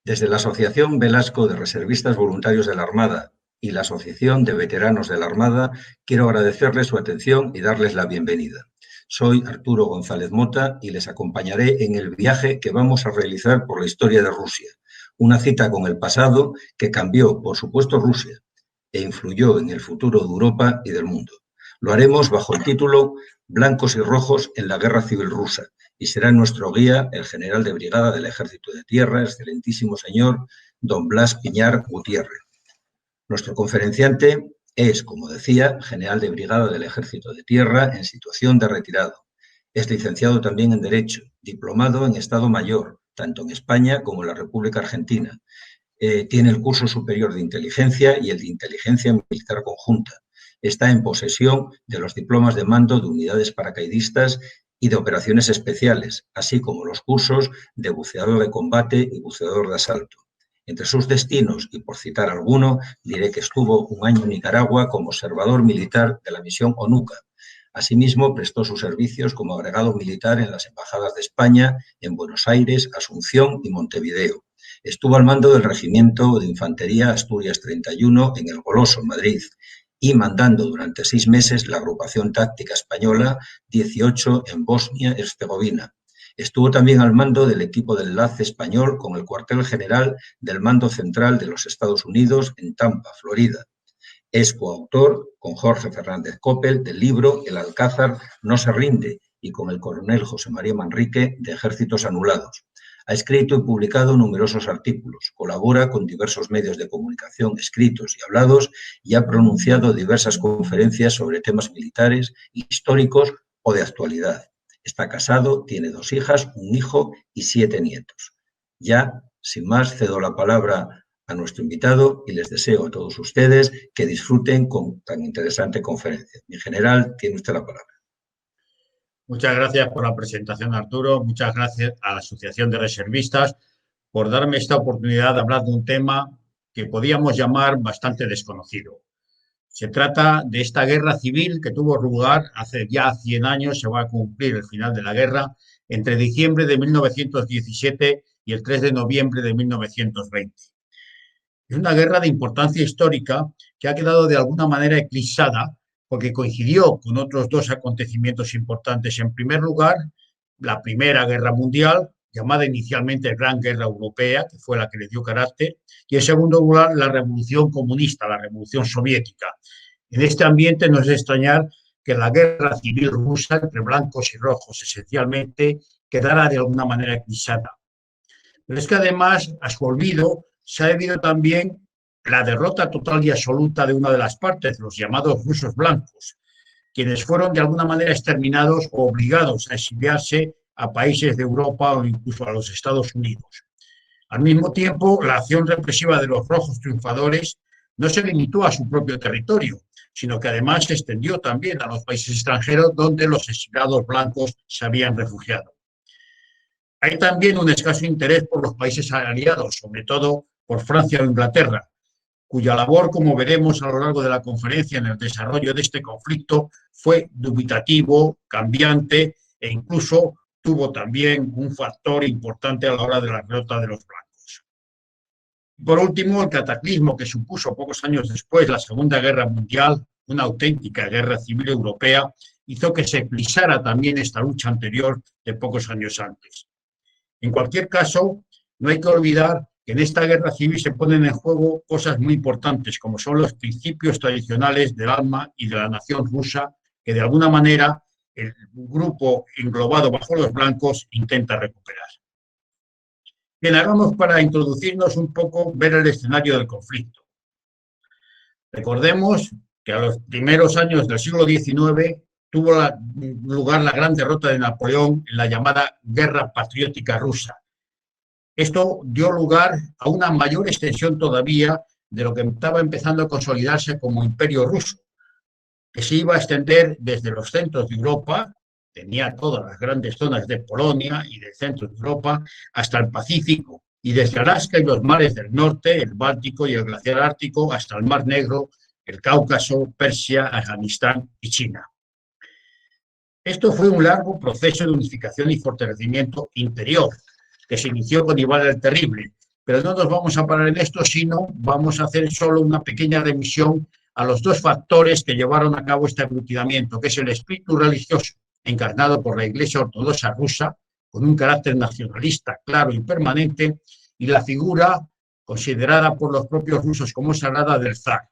Desde la Asociación Velasco de Reservistas Voluntarios de la Armada y la Asociación de Veteranos de la Armada, quiero agradecerles su atención y darles la bienvenida. Soy Arturo González Mota y les acompañaré en el viaje que vamos a realizar por la historia de Rusia. Una cita con el pasado que cambió, por supuesto, Rusia e influyó en el futuro de Europa y del mundo. Lo haremos bajo el título Blancos y Rojos en la Guerra Civil Rusa y será nuestro guía el general de brigada del Ejército de Tierra, excelentísimo señor don Blas Piñar Gutiérrez. Nuestro conferenciante es, como decía, general de brigada del Ejército de Tierra en situación de retirado. Es licenciado también en Derecho, diplomado en Estado Mayor, tanto en España como en la República Argentina. Tiene el curso superior de inteligencia y el de inteligencia militar conjunta. Está en posesión de los diplomas de mando de unidades paracaidistas y de operaciones especiales, así como los cursos de buceador de combate y buceador de asalto. Entre sus destinos, y por citar alguno, diré que estuvo un año en Nicaragua como observador militar de la misión ONUCA. Asimismo, prestó sus servicios como agregado militar en las embajadas de España en Buenos Aires, Asunción y Montevideo. Estuvo al mando del Regimiento de Infantería Asturias 31 en El Goloso, Madrid, y mandando durante 6 meses la agrupación táctica española 18 en Bosnia-Herzegovina. Estuvo también al mando del equipo de enlace español con el cuartel general del Mando Central de los Estados Unidos en Tampa, Florida. Es coautor, con Jorge Fernández Coppel, del libro El Alcázar no se rinde y con el coronel José María Manrique de Ejércitos Anulados. Ha escrito y publicado numerosos artículos, colabora con diversos medios de comunicación escritos y hablados y ha pronunciado diversas conferencias sobre temas militares, históricos o de actualidad. Está casado, tiene 2 hijas, un hijo y 7 nietos. Ya, sin más, cedo la palabra a nuestro invitado y les deseo a todos ustedes que disfruten con tan interesante conferencia. Mi general, tiene usted la palabra. Muchas gracias por la presentación, Arturo. Muchas gracias a la Asociación de Reservistas por darme esta oportunidad de hablar de un tema que podíamos llamar bastante desconocido. Se trata de esta guerra civil que tuvo lugar hace ya 100 años, se va a cumplir el final de la guerra, entre diciembre de 1917 y el 3 de noviembre de 1920. Es una guerra de importancia histórica que ha quedado de alguna manera eclipsada porque coincidió con otros 2 acontecimientos importantes. En primer lugar, la Primera Guerra Mundial, llamada inicialmente Gran Guerra Europea, que fue la que le dio carácter, y en segundo lugar, la Revolución Comunista, la Revolución Soviética. En este ambiente no es de extrañar que la guerra civil rusa entre blancos y rojos esencialmente quedara de alguna manera eclipsada. Pero es que además, a su olvido, se ha debido también la derrota total y absoluta de una de las partes, los llamados rusos blancos, quienes fueron de alguna manera exterminados o obligados a exiliarse a países de Europa o incluso a los Estados Unidos. Al mismo tiempo, la acción represiva de los rojos triunfadores no se limitó a su propio territorio, sino que además se extendió también a los países extranjeros donde los exiliados blancos se habían refugiado. Hay también un escaso interés por los países aliados, sobre todo por Francia o Inglaterra, cuya labor, como veremos a lo largo de la conferencia en el desarrollo de este conflicto, fue dubitativo, cambiante e incluso tuvo también un factor importante a la hora de la derrota de los blancos. Por último, el cataclismo que supuso pocos años después la Segunda Guerra Mundial, una auténtica guerra civil europea, hizo que se eclipsara también esta lucha anterior de pocos años antes. En cualquier caso, no hay que olvidar que en esta guerra civil se ponen en juego cosas muy importantes, como son los principios tradicionales del alma y de la nación rusa, que de alguna manera el grupo englobado bajo los blancos intenta recuperar. Bien, hagamos para introducirnos un poco, ver el escenario del conflicto. Recordemos que a los primeros años del siglo XIX tuvo lugar la gran derrota de Napoleón en la llamada Guerra Patriótica Rusa. Esto dio lugar a una mayor extensión todavía de lo que estaba empezando a consolidarse como Imperio Ruso, que se iba a extender desde los centros de Europa, tenía todas las grandes zonas de Polonia y del centro de Europa, hasta el Pacífico, y desde Alaska y los mares del norte, el Báltico y el glaciar ártico, hasta el Mar Negro, el Cáucaso, Persia, Afganistán y China. Esto fue un largo proceso de unificación y fortalecimiento interior, que se inició con Iván el Terrible, Pero no nos vamos a parar en esto, sino vamos a hacer solo una pequeña revisión a los dos factores que llevaron a cabo este aglutinamiento, que es el espíritu religioso encarnado por la Iglesia Ortodoxa rusa, con un carácter nacionalista claro y permanente, y la figura considerada por los propios rusos como sagrada del zar,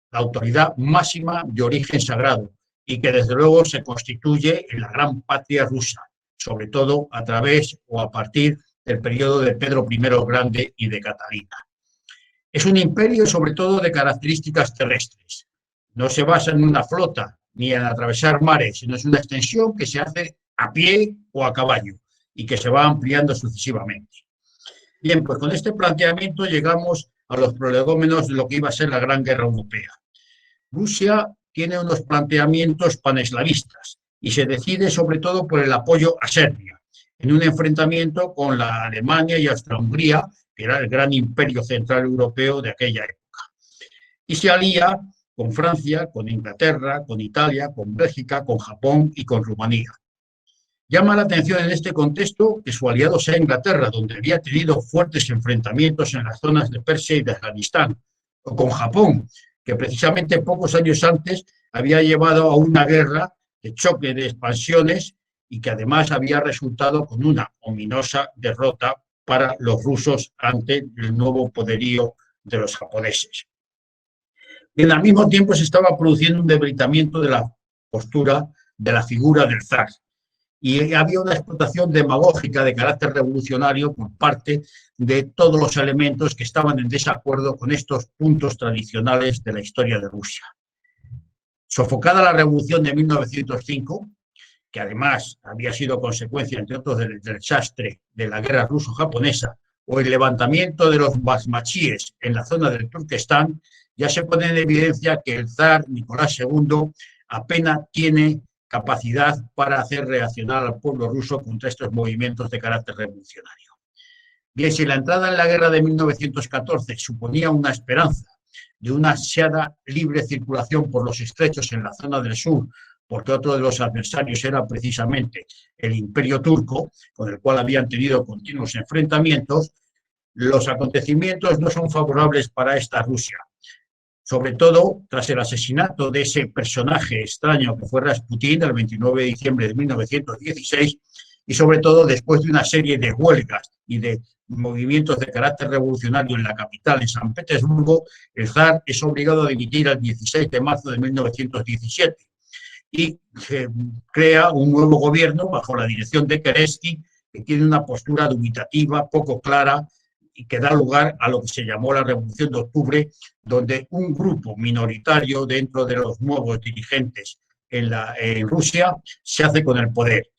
la autoridad máxima de origen sagrado, y que desde luego se constituye en la gran patria rusa, sobre todo a través o a partir del periodo de Pedro I el Grande y de Catalina. Es un imperio sobre todo de características terrestres. No se basa en una flota ni en atravesar mares, sino es una extensión que se hace a pie o a caballo y que se va ampliando sucesivamente. Bien, pues con este planteamiento llegamos a los prolegómenos de lo que iba a ser la Gran Guerra Europea. Rusia tiene unos planteamientos paneslavistas y se decide sobre todo por el apoyo a Serbia, en un enfrentamiento con la Alemania y Austria-Hungría, que era el gran imperio central europeo de aquella época. Y se alía con Francia, con Inglaterra, con Italia, con Bélgica, con Japón y con Rumanía. Llama la atención en este contexto que su aliado sea Inglaterra, donde había tenido fuertes enfrentamientos en las zonas de Persia y de Afganistán, o con Japón, que precisamente pocos años antes había llevado a una guerra de choque de expansiones y que además había resultado con una ominosa derrota para los rusos ante el nuevo poderío de los japoneses. Y al mismo tiempo se estaba produciendo un debilitamiento de la postura de la figura del zar, y había una explotación demagógica de carácter revolucionario por parte de todos los elementos que estaban en desacuerdo con estos puntos tradicionales de la historia de Rusia. Sofocada la revolución de 1905, que además había sido consecuencia, entre otros, del desastre de la guerra ruso-japonesa, o el levantamiento de los basmachíes en la zona del Turquestán, ya se pone en evidencia que el zar Nicolás II apenas tiene capacidad para hacer reaccionar al pueblo ruso contra estos movimientos de carácter revolucionario. Bien, si la entrada en la guerra de 1914 suponía una esperanza de una ansiada libre circulación por los estrechos en la zona del sur, porque otro de los adversarios era precisamente el Imperio Turco, con el cual habían tenido continuos enfrentamientos, los acontecimientos no son favorables para esta Rusia, sobre todo tras el asesinato de ese personaje extraño que fue Rasputín el 29 de diciembre de 1916, y sobre todo después de una serie de huelgas y de movimientos de carácter revolucionario en la capital, en San Petersburgo, el zar es obligado a dimitir el 16 de marzo de 1917 y crea un nuevo gobierno bajo la dirección de Kerensky, que tiene una postura dubitativa, poco clara, y que da lugar a lo que se llamó la Revolución de Octubre, donde un grupo minoritario dentro de los nuevos dirigentes en Rusia se hace con el poder.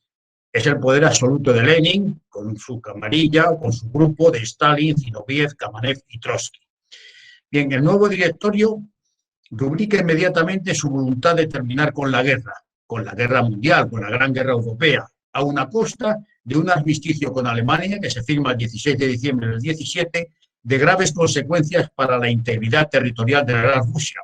Es el poder absoluto de Lenin, con su camarilla, con su grupo de Stalin, Zinoviev, Kamenev y Trotsky. Bien, el nuevo directorio rubrica inmediatamente su voluntad de terminar con la guerra mundial, con la Gran Guerra Europea, a una costa de un armisticio con Alemania, que se firma el 16 de diciembre del 17, de graves consecuencias para la integridad territorial de la Gran Rusia.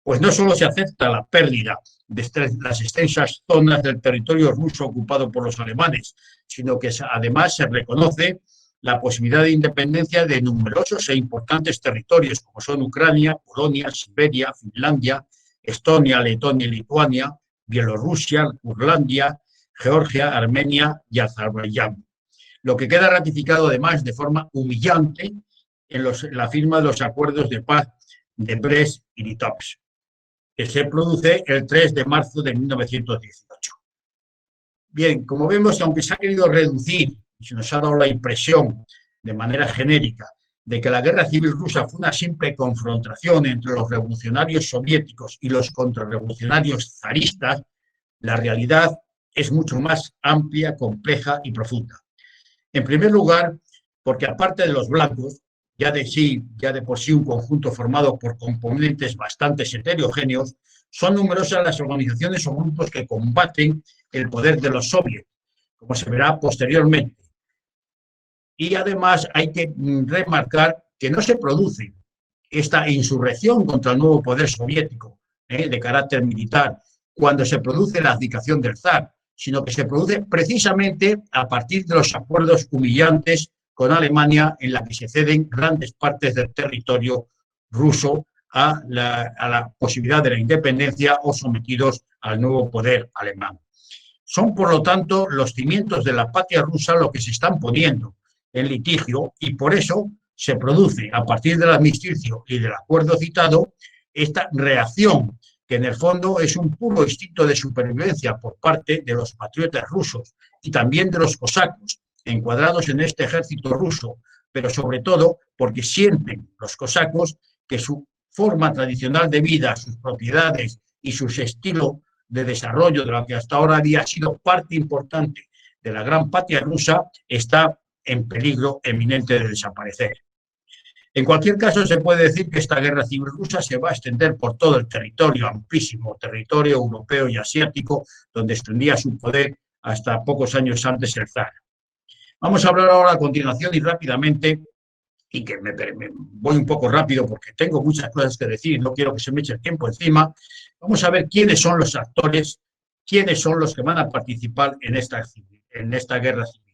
Pues no solo se acepta la pérdida de las extensas zonas del territorio ruso ocupado por los alemanes, sino que además se reconoce la posibilidad de independencia de numerosos e importantes territorios, como son Ucrania, Polonia, Siberia, Finlandia, Estonia, Letonia y Lituania, Bielorrusia, Curlandia, Georgia, Armenia y Azerbaiyán. Lo que queda ratificado además de forma humillante en la firma de los acuerdos de paz de Brest y Litovsk, que se produce el 3 de marzo de 1918. Bien, como vemos, aunque se ha querido reducir, y se nos ha dado la impresión de manera genérica de que la guerra civil rusa fue una simple confrontación entre los revolucionarios soviéticos y los contrarrevolucionarios zaristas, la realidad es mucho más amplia, compleja y profunda. En primer lugar, porque aparte de los blancos, ya de por sí un conjunto formado por componentes bastante heterogéneos, son numerosas las organizaciones o grupos que combaten el poder de los soviets, como se verá posteriormente. Y además hay que remarcar que no se produce esta insurrección contra el nuevo poder soviético de carácter militar cuando se produce la abdicación del zar, sino que se produce precisamente a partir de los acuerdos humillantes con Alemania, en la que se ceden grandes partes del territorio ruso a la posibilidad de la independencia o sometidos al nuevo poder alemán. Son, por lo tanto, los cimientos de la patria rusa lo que se están poniendo en litigio y por eso se produce, a partir del armisticio y del acuerdo citado, esta reacción, que en el fondo es un puro instinto de supervivencia por parte de los patriotas rusos y también de los cosacos, encuadrados en este ejército ruso, pero sobre todo porque sienten los cosacos que su forma tradicional de vida, sus propiedades y su estilo de desarrollo de lo que hasta ahora había sido parte importante de la gran patria rusa está en peligro eminente de desaparecer. En cualquier caso, se puede decir que esta guerra civil rusa se va a extender por todo el territorio, amplísimo territorio europeo y asiático, donde extendía su poder hasta pocos años antes el zar. Vamos a hablar ahora a continuación y rápidamente, y que me voy un poco rápido porque tengo muchas cosas que decir, no quiero que se me eche el tiempo encima. Vamos a ver quiénes son los actores, quiénes son los que van a participar en esta guerra civil.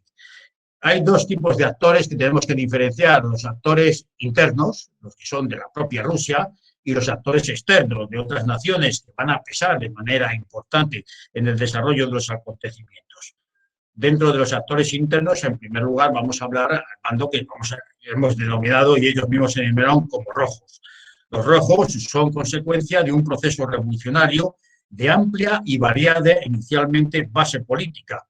Hay dos tipos de actores que tenemos que diferenciar, los actores internos, los que son de la propia Rusia, y los actores externos de otras naciones que van a pesar de manera importante en el desarrollo de los acontecimientos. Dentro de los actores internos, en primer lugar, vamos a hablar al bando que hemos denominado y ellos mismos se enumeraron como rojos. Los rojos son consecuencia de un proceso revolucionario de amplia y variada inicialmente base política,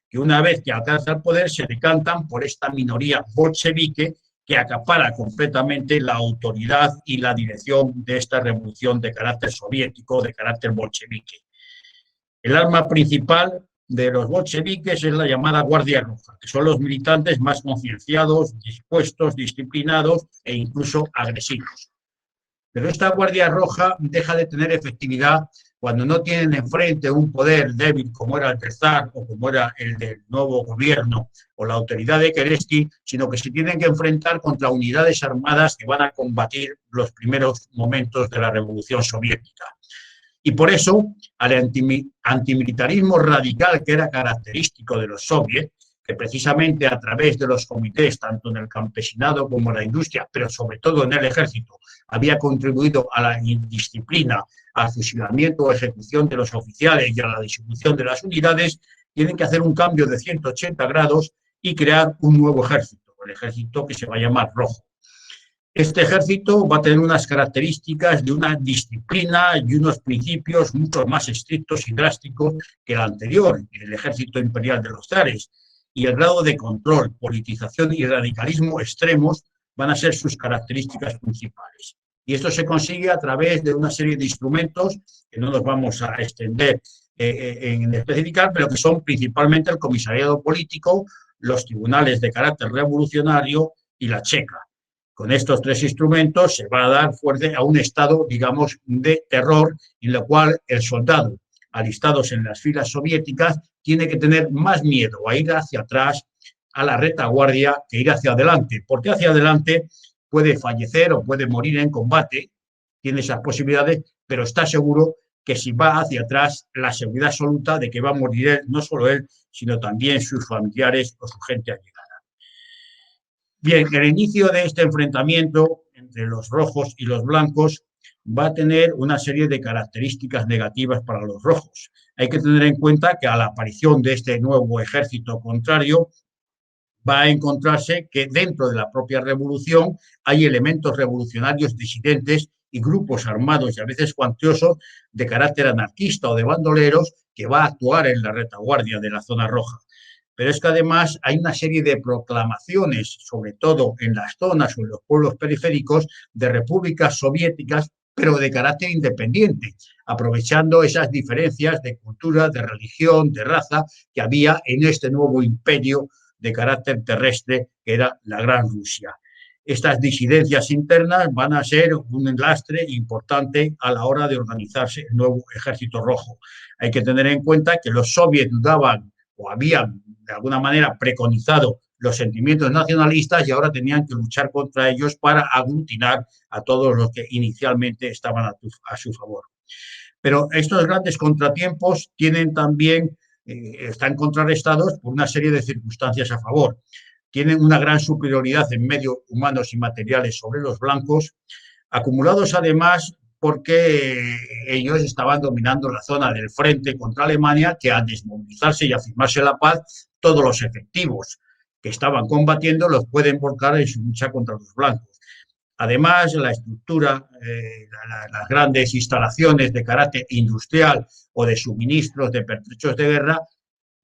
que una vez que alcanza el poder se decantan por esta minoría bolchevique que acapara completamente la autoridad y la dirección de esta revolución de carácter soviético, de carácter bolchevique. El arma principal de los bolcheviques es la llamada Guardia Roja, que son los militantes más concienciados, dispuestos, disciplinados e incluso agresivos. Pero esta Guardia Roja deja de tener efectividad cuando no tienen enfrente un poder débil como era el del zar o como era el del nuevo gobierno o la autoridad de Kerensky, sino que se tienen que enfrentar contra unidades armadas que van a combatir los primeros momentos de la Revolución Soviética. Y por eso, al antimilitarismo radical que era característico de los soviets, que precisamente a través de los comités, tanto en el campesinado como en la industria, pero sobre todo en el ejército, había contribuido a la indisciplina, al fusilamiento o ejecución de los oficiales y a la distribución de las unidades, tienen que hacer un cambio de 180 grados y crear un nuevo ejército, el ejército que se va a llamar rojo. Este ejército va a tener unas características de una disciplina y unos principios mucho más estrictos y drásticos que el anterior, el ejército imperial de los zares, y el grado de control, politización y radicalismo extremos van a ser sus características principales. Y esto se consigue a través de una serie de instrumentos que no nos vamos a extender en especificar, pero que son principalmente el comisariado político, los tribunales de carácter revolucionario y la checa. Con estos tres instrumentos se va a dar fuerte a un estado, digamos, de terror, en lo cual el soldado, alistados en las filas soviéticas, tiene que tener más miedo a ir hacia atrás, a la retaguardia, que ir hacia adelante, porque hacia adelante puede fallecer o puede morir en combate, tiene esas posibilidades, pero está seguro que si va hacia atrás, la seguridad absoluta de que va a morir él, no solo él, sino también sus familiares o su gente allegada. Bien, el inicio de este enfrentamiento entre los rojos y los blancos va a tener una serie de características negativas para los rojos. Hay que tener en cuenta que a la aparición de este nuevo ejército contrario va a encontrarse que dentro de la propia revolución hay elementos revolucionarios disidentes y grupos armados y a veces cuantiosos de carácter anarquista o de bandoleros que va a actuar en la retaguardia de la zona roja. Pero es que además hay una serie de proclamaciones, sobre todo en las zonas o en los pueblos periféricos, de repúblicas soviéticas, pero de carácter independiente, aprovechando esas diferencias de cultura, de religión, de raza que había en este nuevo imperio de carácter terrestre que era la Gran Rusia. Estas disidencias internas van a ser un lastre importante a la hora de organizarse el nuevo ejército rojo. Hay que tener en cuenta que los soviets dudaban o habían de alguna manera preconizado los sentimientos nacionalistas y ahora tenían que luchar contra ellos para aglutinar a todos los que inicialmente estaban a su favor. Pero estos grandes contratiempos tienen también, están contrarrestados por una serie de circunstancias a favor. tienen una gran superioridad en medios humanos y materiales sobre los blancos, acumulados además porque ellos estaban dominando la zona del frente contra Alemania, que al desmovilizarse y a firmarse la paz, todos los efectivos que estaban combatiendo los pueden volcar en su lucha contra los blancos. Además, la estructura, las grandes instalaciones de carácter industrial o de suministros de pertrechos de guerra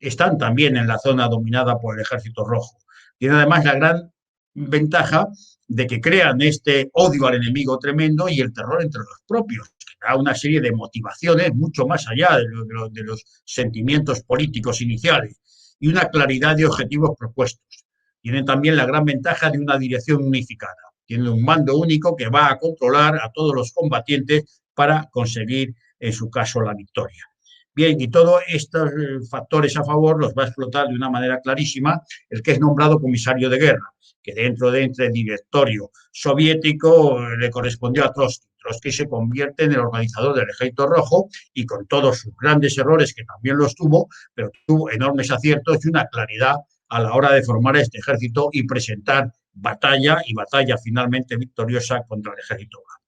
están también en la zona dominada por el Ejército Rojo. Tiene además la gran ventaja de que crean este odio al enemigo tremendo y el terror entre los propios, que da una serie de motivaciones mucho más allá de los sentimientos políticos iniciales y una claridad de objetivos propuestos. Tienen también la gran ventaja de una dirección unificada. Tienen un mando único que va a controlar a todos los combatientes para conseguir, en su caso, la victoria. Bien, y todos estos factores a favor los va a explotar de una manera clarísima el que es nombrado comisario de guerra, que dentro del directorio soviético le correspondió a Trotsky. Trotsky se convierte en el organizador del Ejército Rojo y con todos sus grandes errores, que también los tuvo, pero tuvo enormes aciertos y una claridad a la hora de formar este ejército y presentar batalla y batalla finalmente victoriosa contra el Ejército Blanco.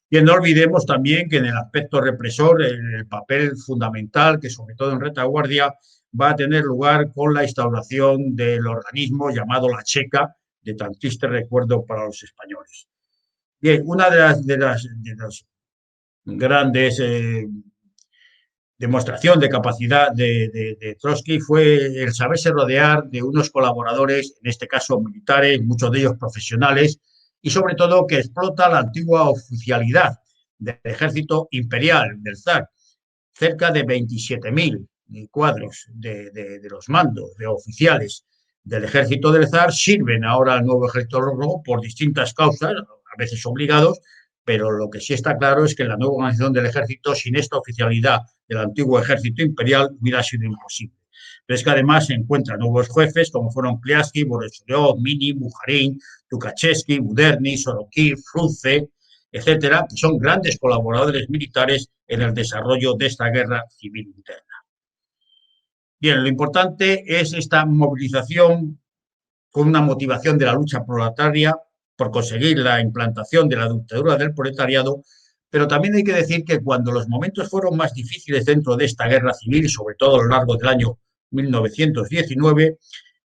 Y no olvidemos también que en el aspecto represor el papel fundamental, que sobre todo en retaguardia, va a tener lugar con la instauración del organismo llamado la Checa, de tan triste recuerdo para los españoles. Bien, una de las grandes demostración de capacidad de Trotsky fue el saberse rodear de unos colaboradores, en este caso militares, muchos de ellos profesionales, y sobre todo que explota la antigua oficialidad del ejército imperial, del zar. Cerca de 27.000 cuadros de los mandos de oficiales del ejército del zar sirven ahora al nuevo ejército rojo por distintas causas, a veces obligados, pero lo que sí está claro es que la nueva organización del ejército, sin esta oficialidad del antiguo ejército imperial, hubiera sido imposible. Pero es que además se encuentran nuevos jefes, como fueron Kliavsky, Borisov, Mini, Bujarin, Tukhachevsky, Buderny, Sorokin, Frunze, etcétera, que son grandes colaboradores militares en el desarrollo de esta guerra civil interna. Bien, lo importante es esta movilización con una motivación de la lucha proletaria por conseguir la implantación de la dictadura del proletariado, pero también hay que decir que cuando los momentos fueron más difíciles dentro de esta guerra civil, sobre todo a lo largo del año 1919,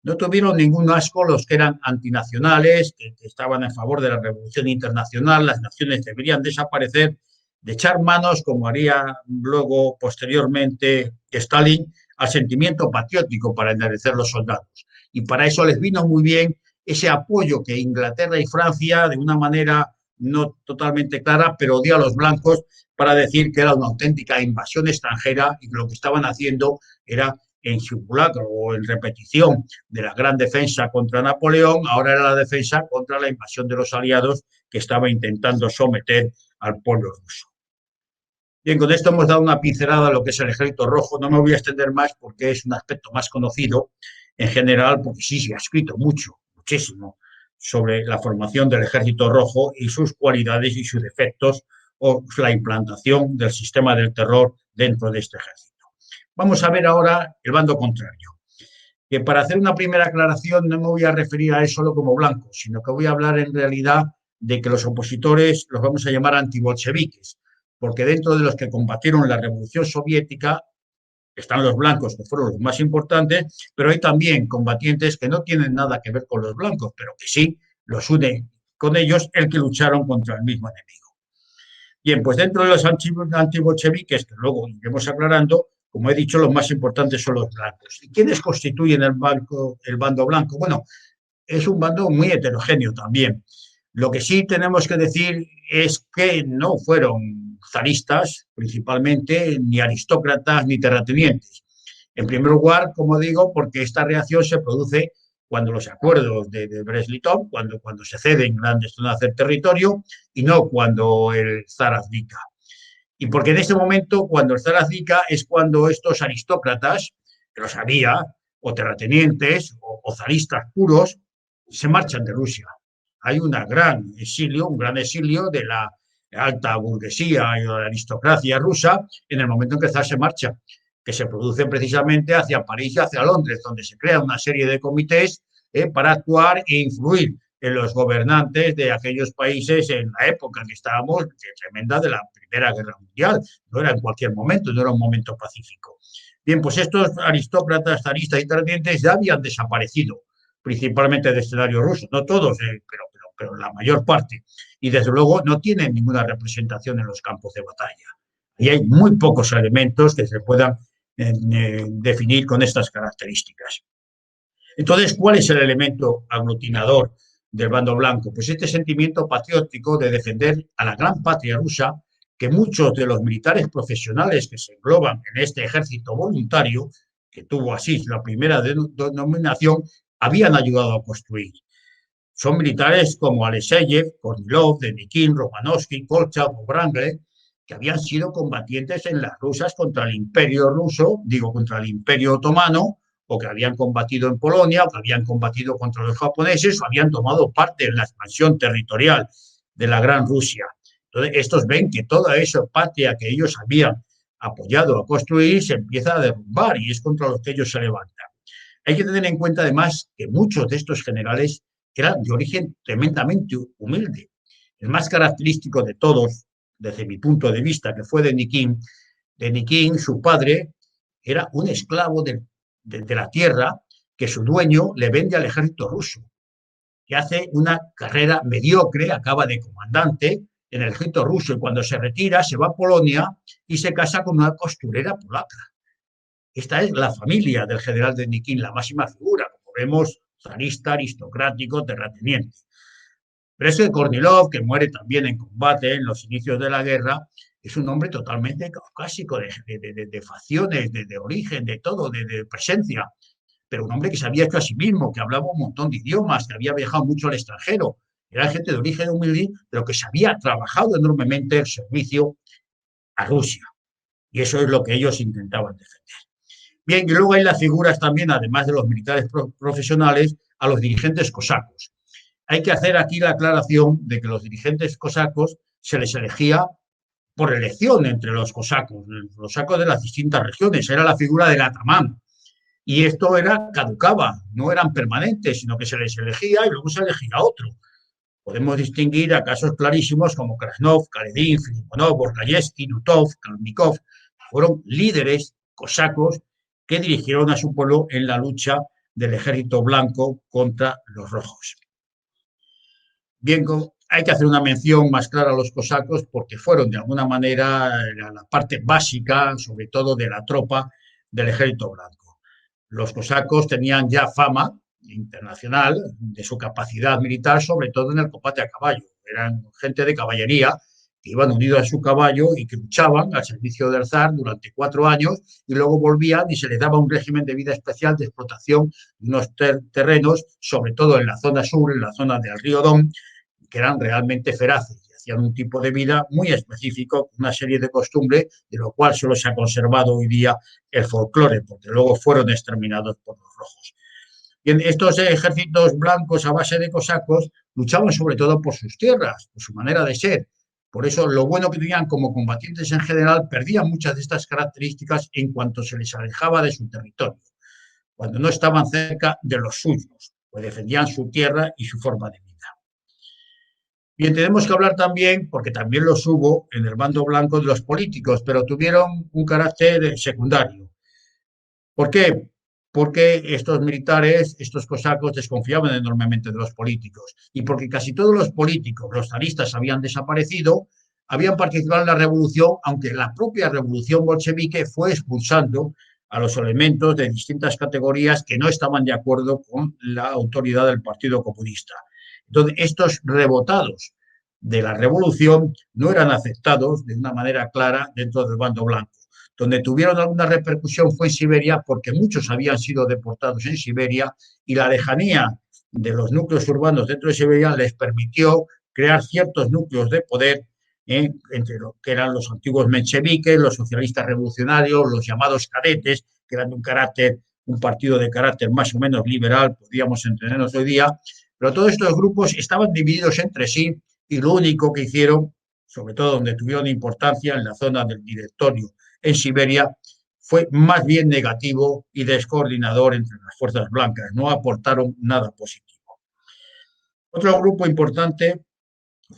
no tuvieron ningún asco los que eran antinacionales, que estaban a favor de la revolución internacional, las naciones deberían desaparecer, de echar manos, como haría luego posteriormente Stalin, al sentimiento patriótico para enderezar los soldados. Y para eso les vino muy bien ese apoyo que Inglaterra y Francia, de una manera no totalmente clara, pero dio a los blancos para decir que era una auténtica invasión extranjera y que lo que estaban haciendo era en simulacro o en repetición de la gran defensa contra Napoleón, ahora era la defensa contra la invasión de los aliados que estaba intentando someter al pueblo ruso. Bien, con esto hemos dado una pincelada a lo que es el Ejército Rojo. No me voy a extender más porque es un aspecto más conocido en general, porque sí se ha escrito mucho, muchísimo, sobre la formación del Ejército Rojo y sus cualidades y sus defectos o la implantación del sistema del terror dentro de este ejército. Vamos a ver ahora el bando contrario. Que para hacer una primera aclaración no me voy a referir a él solo como blanco, sino que voy a hablar en realidad de que los opositores los vamos a llamar antibolcheviques, porque dentro de los que combatieron la Revolución Soviética están los blancos, que fueron los más importantes, pero hay también combatientes que no tienen nada que ver con los blancos, pero que sí los une con ellos el que lucharon contra el mismo enemigo. Bien, pues dentro de los antibolcheviques, que luego iremos aclarando, como he dicho, los más importantes son los blancos. ¿Y quiénes constituyen el bando blanco? Bueno, es un bando muy heterogéneo también. Lo que sí tenemos que decir es que no fueron zaristas, principalmente, ni aristócratas, ni terratenientes. En primer lugar, como digo, porque esta reacción se produce cuando los acuerdos de Brest-Litov, cuando se ceden grandes zonas del territorio, y no cuando el zar abdica. Y porque en este momento, cuando el zar abdica, es cuando estos aristócratas, que los había, o terratenientes, o zaristas puros, se marchan de Rusia. Hay un gran exilio de la alta burguesía y de la aristocracia rusa en el momento en que el zar se marcha, que se produce precisamente hacia París y hacia Londres, donde se crea una serie de comités para actuar e influir en los gobernantes de aquellos países en la época que estábamos tremenda de la Primera Guerra Mundial. No era en cualquier momento, no era un momento pacífico. Bien, pues estos aristócratas, zaristas y terratenientes ya habían desaparecido, principalmente del escenario ruso. No todos, pero la mayor parte. Y desde luego no tienen ninguna representación en los campos de batalla. Y hay muy pocos elementos que se puedan definir con estas características. Entonces, ¿cuál es el elemento aglutinador del bando blanco? Pues este sentimiento patriótico de defender a la gran patria rusa que muchos de los militares profesionales que se engloban en este ejército voluntario, que tuvo así la primera denominación, habían ayudado a construir. Son militares como Alexeyev, Kornilov, Denikin, Romanovsky, Kolchak o Wrangel, que habían sido combatientes en las rusas contra el imperio ruso, contra el imperio otomano, o que habían combatido en Polonia, o que habían combatido contra los japoneses, o habían tomado parte en la expansión territorial de la Gran Rusia. Entonces, estos ven que toda esa patria que ellos habían apoyado a construir se empieza a derrumbar y es contra los que ellos se levantan. Hay que tener en cuenta, además, que muchos de estos generales eran de origen tremendamente humilde. El más característico de todos, desde mi punto de vista, que fue Denikin, su padre, era un esclavo de la tierra que su dueño le vende al ejército ruso, que hace una carrera mediocre, acaba de comandante en el ejército ruso y cuando se retira se va a Polonia y se casa con una costurera polaca. Esta es la familia del general Denikin, la máxima figura, como vemos, zarista, aristocrático, terrateniente. Pero ese Kornilov, que muere también en combate en los inicios de la guerra, es un hombre totalmente caucásico, de facciones, de origen, de todo, de presencia, pero un hombre que se había hecho a sí mismo, que hablaba un montón de idiomas, que había viajado mucho al extranjero. Era gente de origen humilde, pero que se había trabajado enormemente el servicio a Rusia. Y eso es lo que ellos intentaban defender. Bien, y luego hay las figuras también, además de los militares profesionales, a los dirigentes cosacos. Hay que hacer aquí la aclaración de que los dirigentes cosacos se les elegía por elección entre los cosacos de las distintas regiones. Era la figura del atamán. Y esto caducaba, no eran permanentes, sino que se les elegía y luego se elegía otro. Podemos distinguir a casos clarísimos como Krasnov, Kaledin, Filiponov, Borkayevsky, Dutov, Kalmnikov. Fueron líderes cosacos que dirigieron a su pueblo en la lucha del ejército blanco contra los rojos. Bien, hay que hacer una mención más clara a los cosacos porque fueron de alguna manera la parte básica, sobre todo de la tropa del ejército blanco. Los cosacos tenían ya fama internacional de su capacidad militar, sobre todo en el combate a caballo. Eran gente de caballería que iban unidos a su caballo y que luchaban al servicio del zar durante 4 años y luego volvían y se les daba un régimen de vida especial de explotación de unos terrenos, sobre todo en la zona sur, en la zona del río Don, que eran realmente feraces y hacían un tipo de vida muy específico, una serie de costumbres, de lo cual solo se ha conservado hoy día el folclore, porque luego fueron exterminados por los rojos. Bien, estos ejércitos blancos a base de cosacos luchaban sobre todo por sus tierras, por su manera de ser. Por eso lo bueno que tenían como combatientes en general perdían muchas de estas características en cuanto se les alejaba de su territorio, cuando no estaban cerca de los suyos, pues defendían su tierra y su forma de vida. Bien, tenemos que hablar también, porque también los hubo en el bando blanco de los políticos, pero tuvieron un carácter secundario. ¿Por qué? Porque estos militares, estos cosacos, desconfiaban enormemente de los políticos y porque casi todos los políticos, los zaristas, habían desaparecido, habían participado en la revolución, aunque la propia revolución bolchevique fue expulsando a los elementos de distintas categorías que no estaban de acuerdo con la autoridad del Partido Comunista. Entonces, estos rebotados de la revolución no eran aceptados de una manera clara dentro del bando blanco. Donde tuvieron alguna repercusión fue en Siberia, porque muchos habían sido deportados en Siberia y la lejanía de los núcleos urbanos dentro de Siberia les permitió crear ciertos núcleos de poder, entre lo que eran los antiguos mencheviques, los socialistas revolucionarios, los llamados cadetes, que eran un partido de carácter más o menos liberal, podríamos entendernos hoy día, pero todos estos grupos estaban divididos entre sí y lo único que hicieron, sobre todo donde tuvieron importancia en la zona del directorio en Siberia, fue más bien negativo y descoordinador entre las fuerzas blancas. No aportaron nada positivo. Otro grupo importante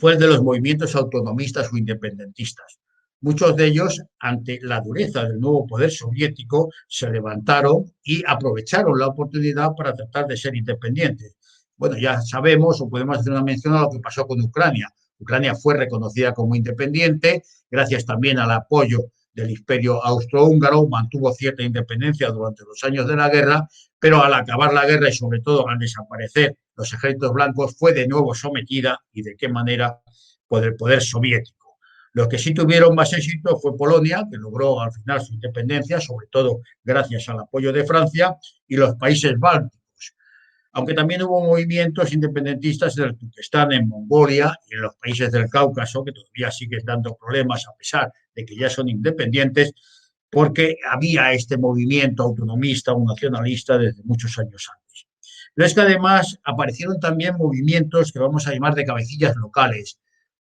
fue el de los movimientos autonomistas o independentistas. Muchos de ellos, ante la dureza del nuevo poder soviético, se levantaron y aprovecharon la oportunidad para tratar de ser independientes. Bueno, ya sabemos o podemos hacer una mención a lo que pasó con Ucrania. Ucrania fue reconocida como independiente gracias también al apoyo del imperio austrohúngaro, mantuvo cierta independencia durante los años de la guerra, pero al acabar la guerra y sobre todo al desaparecer los ejércitos blancos fue de nuevo sometida, y de qué manera, por el poder soviético. Los que sí tuvieron más éxito fue Polonia, que logró al final su independencia, sobre todo gracias al apoyo de Francia, y los países bálticos. Aunque también hubo movimientos independentistas en el Turquestán, en Mongolia y en los países del Cáucaso, que todavía siguen dando problemas a pesar de que ya son independientes, porque había este movimiento autonomista o nacionalista desde muchos años antes. Pero es que además aparecieron también movimientos que vamos a llamar de cabecillas locales.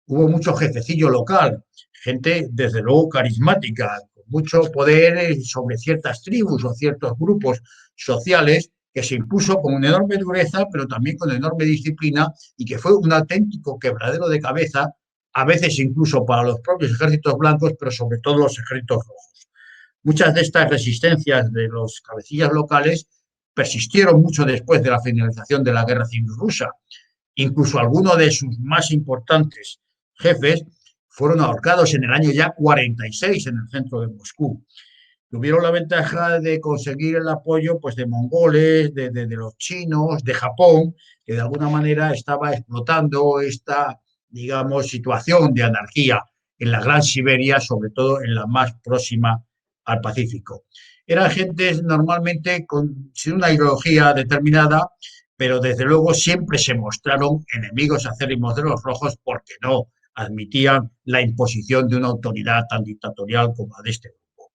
Hubo mucho jefecillo local, gente desde luego carismática, con mucho poder sobre ciertas tribus o ciertos grupos sociales, que se impuso con una enorme dureza, pero también con enorme disciplina, y que fue un auténtico quebradero de cabeza, a veces incluso para los propios ejércitos blancos, pero sobre todo los ejércitos rojos. Muchas de estas resistencias de los cabecillas locales persistieron mucho después de la finalización de la Guerra Civil Rusa. Incluso algunos de sus más importantes jefes fueron ahorcados en el año ya 46 en el centro de Moscú. Tuvieron la ventaja de conseguir el apoyo pues, de mongoles, de los chinos, de Japón, que de alguna manera estaba explotando esta, digamos, situación de anarquía en la Gran Siberia, sobre todo en la más próxima al Pacífico. Eran gentes normalmente sin una ideología determinada, pero desde luego siempre se mostraron enemigos acérrimos de los rojos porque no admitían la imposición de una autoridad tan dictatorial como la de este grupo.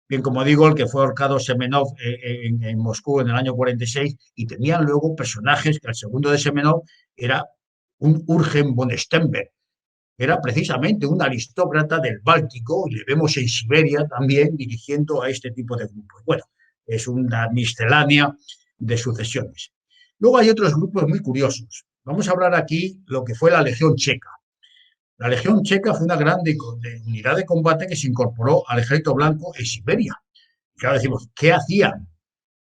Bien, como digo, el que fue ahorcado Semenov en Moscú en el año 46, y tenían luego personajes, que el segundo de Semenov era un Urgen von Stenberg, era precisamente un aristócrata del Báltico, y le vemos en Siberia también dirigiendo a este tipo de grupos. Bueno, es una miscelánea de sucesiones. Luego hay otros grupos muy curiosos. Vamos a hablar aquí lo que fue la Legión Checa. La Legión Checa fue una gran unidad de combate que se incorporó al ejército blanco en Siberia. Y ahora decimos, ¿qué hacían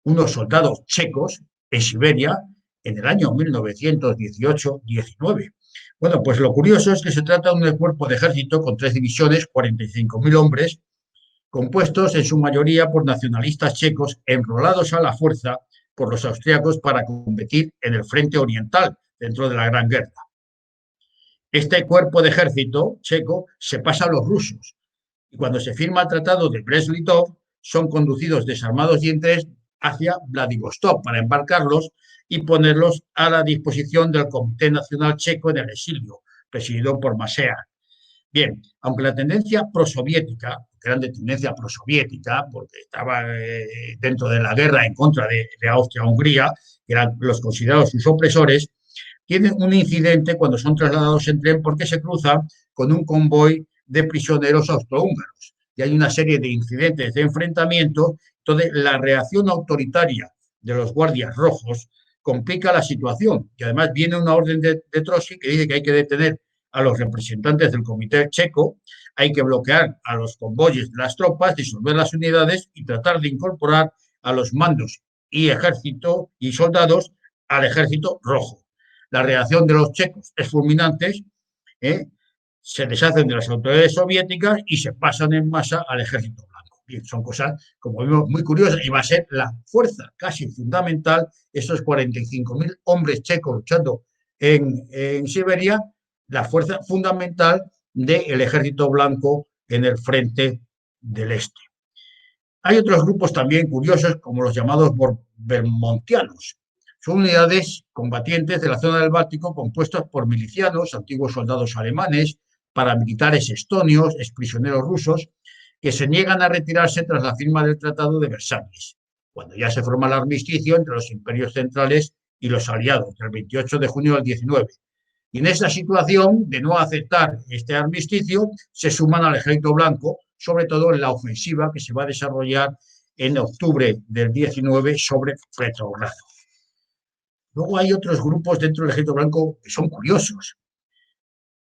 unos soldados checos en Siberia en el año 1918-19? Bueno, pues lo curioso es que se trata de un cuerpo de ejército con 3 divisiones, 45.000 hombres, compuestos en su mayoría por nacionalistas checos enrolados a la fuerza por los austriacos para combatir en el frente oriental dentro de la Gran Guerra. Este cuerpo de ejército checo se pasa a los rusos, y cuando se firma el tratado de Brest-Litov son conducidos desarmados y en tren hacia Vladivostok para embarcarlos y ponerlos a la disposición del Comité Nacional Checo en el exilio, presidido por Masear. Bien, aunque la tendencia prosoviética, gran de tendencia prosoviética, porque estaba dentro de la guerra en contra de Austria-Hungría, que eran los considerados sus opresores, tienen un incidente cuando son trasladados en tren porque se cruzan con un convoy de prisioneros austrohúngaros. Y hay una serie de incidentes de enfrentamiento. Entonces, la reacción autoritaria de los guardias rojos complica la situación. Y además viene una orden de Trotsky que dice que hay que detener a los representantes del comité checo, hay que bloquear a los convoyes de las tropas, disolver las unidades y tratar de incorporar a los mandos y ejército y soldados al ejército rojo. La reacción de los checos es fulminante, se deshacen de las autoridades soviéticas y se pasan en masa al ejército blanco. Bien, son cosas, como vimos, muy curiosas, y va a ser la fuerza casi fundamental, esos 45.000 hombres checos luchando en Siberia, la fuerza fundamental del ejército blanco en el frente del este. Hay otros grupos también curiosos, como los llamados bermontianos. Son unidades combatientes de la zona del Báltico compuestas por milicianos, antiguos soldados alemanes, paramilitares estonios, exprisioneros rusos, que se niegan a retirarse tras la firma del Tratado de Versalles, cuando ya se forma el armisticio entre los imperios centrales y los aliados, del 28 de junio al 19. Y en esta situación de no aceptar este armisticio, se suman al ejército blanco, sobre todo en la ofensiva que se va a desarrollar en octubre del 19 sobre Petrogrado. Luego hay otros grupos dentro del Ejército Blanco que son curiosos.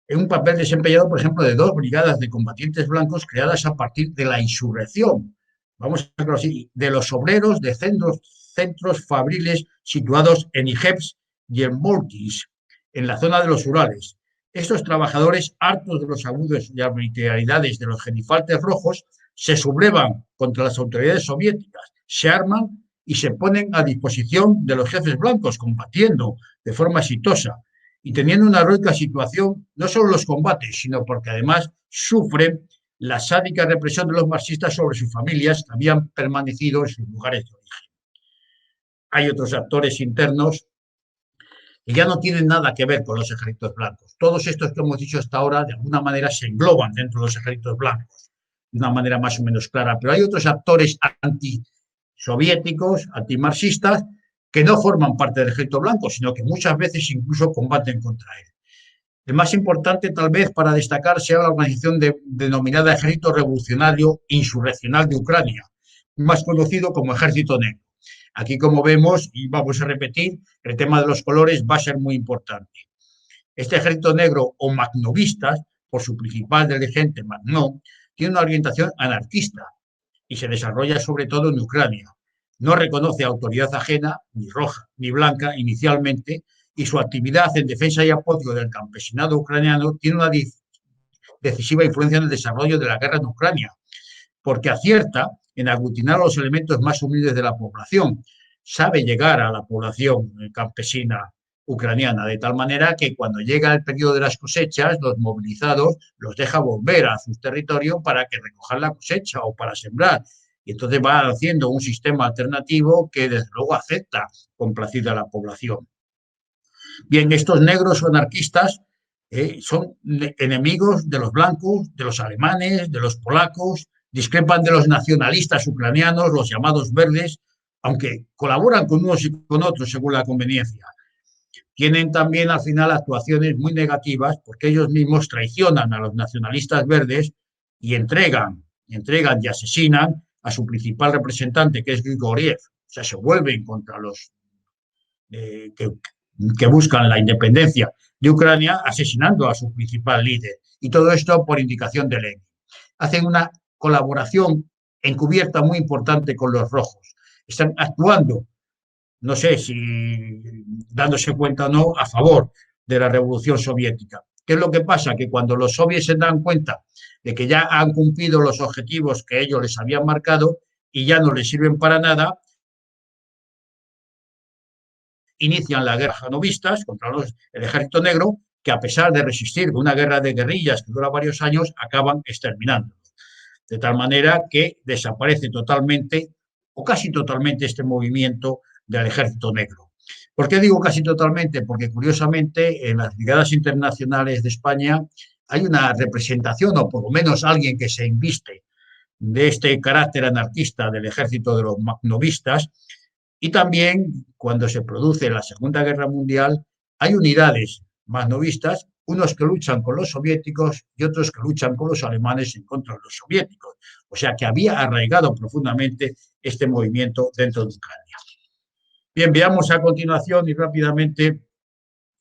En un papel desempeñado, por ejemplo, de 2 brigadas de combatientes blancos creadas a partir de la insurrección, vamos a decirlo así, de los obreros de centros fabriles situados en Ijevsk y en Voltis, en la zona de los Urales. Estos trabajadores, hartos de los abusos y arbitrariedades de los genifaltes rojos, se sublevan contra las autoridades soviéticas, se arman y se ponen a disposición de los jefes blancos, combatiendo de forma exitosa y teniendo una heroica situación, no solo en los combates, sino porque además sufren la sádica represión de los marxistas sobre sus familias que habían permanecido en sus lugares de origen. Hay otros actores internos que ya no tienen nada que ver con los ejércitos blancos. Todos estos que hemos dicho hasta ahora, de alguna manera, se engloban dentro de los ejércitos blancos, de una manera más o menos clara. Pero hay otros actores antisoviéticos, antimarxistas, que no forman parte del ejército blanco, sino que muchas veces incluso combaten contra él. El más importante, tal vez, para destacar, sea la organización denominada Ejército Revolucionario Insurreccional de Ucrania, más conocido como Ejército Negro. Aquí, como vemos, y vamos a repetir, el tema de los colores va a ser muy importante. Este Ejército Negro, o magnovistas, por su principal dirigente, Magnó, tiene una orientación anarquista y se desarrolla sobre todo en Ucrania. No reconoce autoridad ajena, ni roja ni blanca, inicialmente, y su actividad en defensa y apoyo del campesinado ucraniano tiene una decisiva influencia en el desarrollo de la guerra en Ucrania, porque acierta en aglutinar a los elementos más humildes de la población, sabe llegar a la población campesina ucraniana, de tal manera que cuando llega el periodo de las cosechas, los movilizados los deja volver a sus territorios para que recojan la cosecha o para sembrar. Y entonces va haciendo un sistema alternativo que desde luego acepta complacida a la población. Bien, estos negros o anarquistas son enemigos de los blancos, de los alemanes, de los polacos, discrepan de los nacionalistas ucranianos, los llamados verdes, aunque colaboran con unos y con otros según la conveniencia. Tienen también al final actuaciones muy negativas porque ellos mismos traicionan a los nacionalistas verdes y entregan y asesinan a su principal representante, que es Grigoriev. O sea, se vuelven contra los que buscan la independencia de Ucrania, asesinando a su principal líder. Y todo esto por indicación de Lenin. Hacen una colaboración encubierta muy importante con los rojos. Están actuando, no sé si dándose cuenta o no, a favor de la revolución soviética. ¿Qué es lo que pasa? Que cuando los soviets se dan cuenta de que ya han cumplido los objetivos que ellos les habían marcado y ya no les sirven para nada, inician la guerra janovistas contra el ejército negro, que a pesar de resistir una guerra de guerrillas que dura varios años, acaban exterminándolos. De tal manera que desaparece totalmente o casi totalmente este movimiento del ejército negro. ¿Por qué digo casi totalmente? Porque curiosamente en las brigadas internacionales de España hay una representación, o por lo menos alguien que se inviste de este carácter anarquista del ejército de los magnovistas. Y también, cuando se produce la Segunda Guerra Mundial, hay unidades magnovistas, unos que luchan con los soviéticos y otros que luchan con los alemanes en contra de los soviéticos. O sea que había arraigado profundamente este movimiento dentro de Ucrania. Bien, veamos a continuación y rápidamente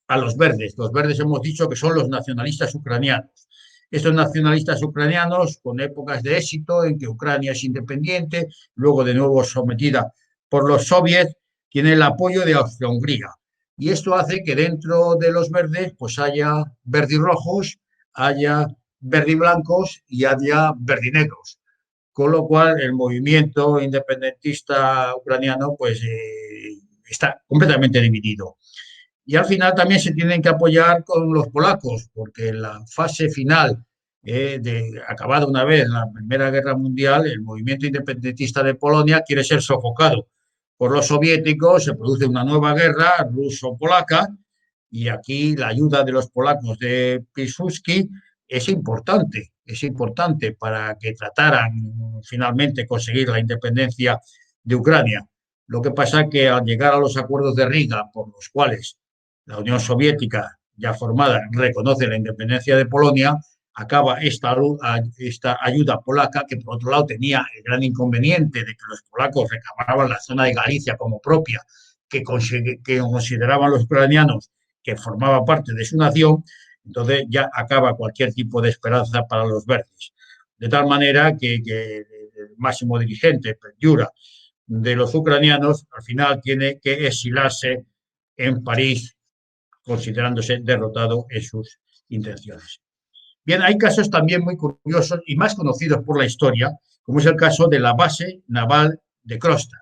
a los verdes. Los verdes hemos dicho que son los nacionalistas ucranianos. Estos nacionalistas ucranianos, con épocas de éxito en que Ucrania es independiente, luego de nuevo sometida por los soviets, tiene el apoyo de Austria-Hungría. Y esto hace que dentro de los verdes pues haya verdiblancos, haya verdiblancos y haya verdinegros. Con lo cual el movimiento independentista ucraniano pues está completamente dividido. Y al final también se tienen que apoyar con los polacos, porque en la fase final, acabada una vez la Primera Guerra Mundial, el movimiento independentista de Polonia quiere ser sofocado por los soviéticos, se produce una nueva guerra ruso-polaca, y aquí la ayuda de los polacos de Piłsudski es importante para que trataran finalmente conseguir la independencia de Ucrania. Lo que pasa es que al llegar a los acuerdos de Riga, por los cuales la Unión Soviética, ya formada, reconoce la independencia de Polonia, acaba esta ayuda polaca, que por otro lado tenía el gran inconveniente de que los polacos reclamaban la zona de Galicia como propia, que consideraban los ucranianos que formaba parte de su nación. Entonces ya acaba cualquier tipo de esperanza para los verdes. De tal manera que el máximo dirigente, Petliura, de los ucranianos, al final tiene que exilarse en París, considerándose derrotado en sus intenciones. Bien, hay casos también muy curiosos y más conocidos por la historia, como es el caso de la base naval de Kronstadt.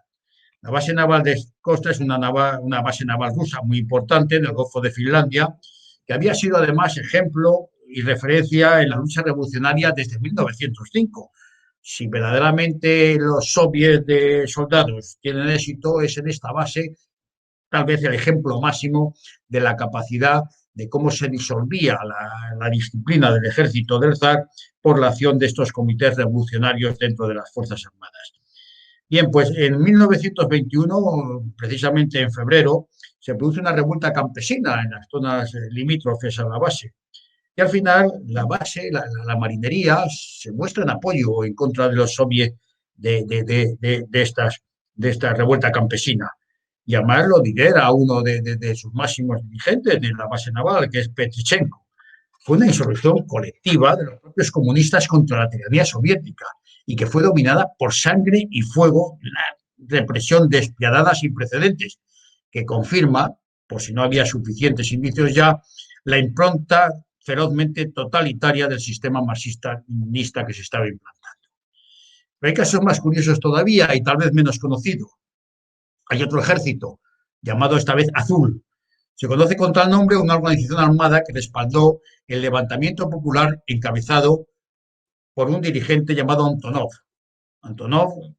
La base naval de Kronstadt es una base naval rusa muy importante en el Golfo de Finlandia, que había sido además ejemplo y referencia en la lucha revolucionaria desde 1905. Si verdaderamente los soviets de soldados tienen éxito, es en esta base tal vez el ejemplo máximo de la capacidad de cómo se disolvía la disciplina del ejército del zar por la acción de estos comités revolucionarios dentro de las Fuerzas Armadas. Bien, pues en 1921, precisamente en febrero, se produce una revuelta campesina en las zonas limítrofes a la base. Y al final, la base, la marinería, se muestra en apoyo en contra de los soviets de esta revuelta campesina. Y además lo lidera uno de sus máximos dirigentes de la base naval, que es Petrechenko. Fue una insurrección colectiva de los propios comunistas contra la tiranía soviética y que fue dominada por sangre y fuego, una represión despiadada sin precedentes, que confirma, por si no había suficientes indicios ya, la impronta ferozmente totalitaria del sistema marxista-leninista que se estaba implantando. Pero hay casos más curiosos todavía y tal vez menos conocidos. Hay otro ejército, llamado esta vez Azul. Se conoce con tal nombre una organización armada que respaldó el levantamiento popular encabezado por un dirigente llamado Antonov. Antonov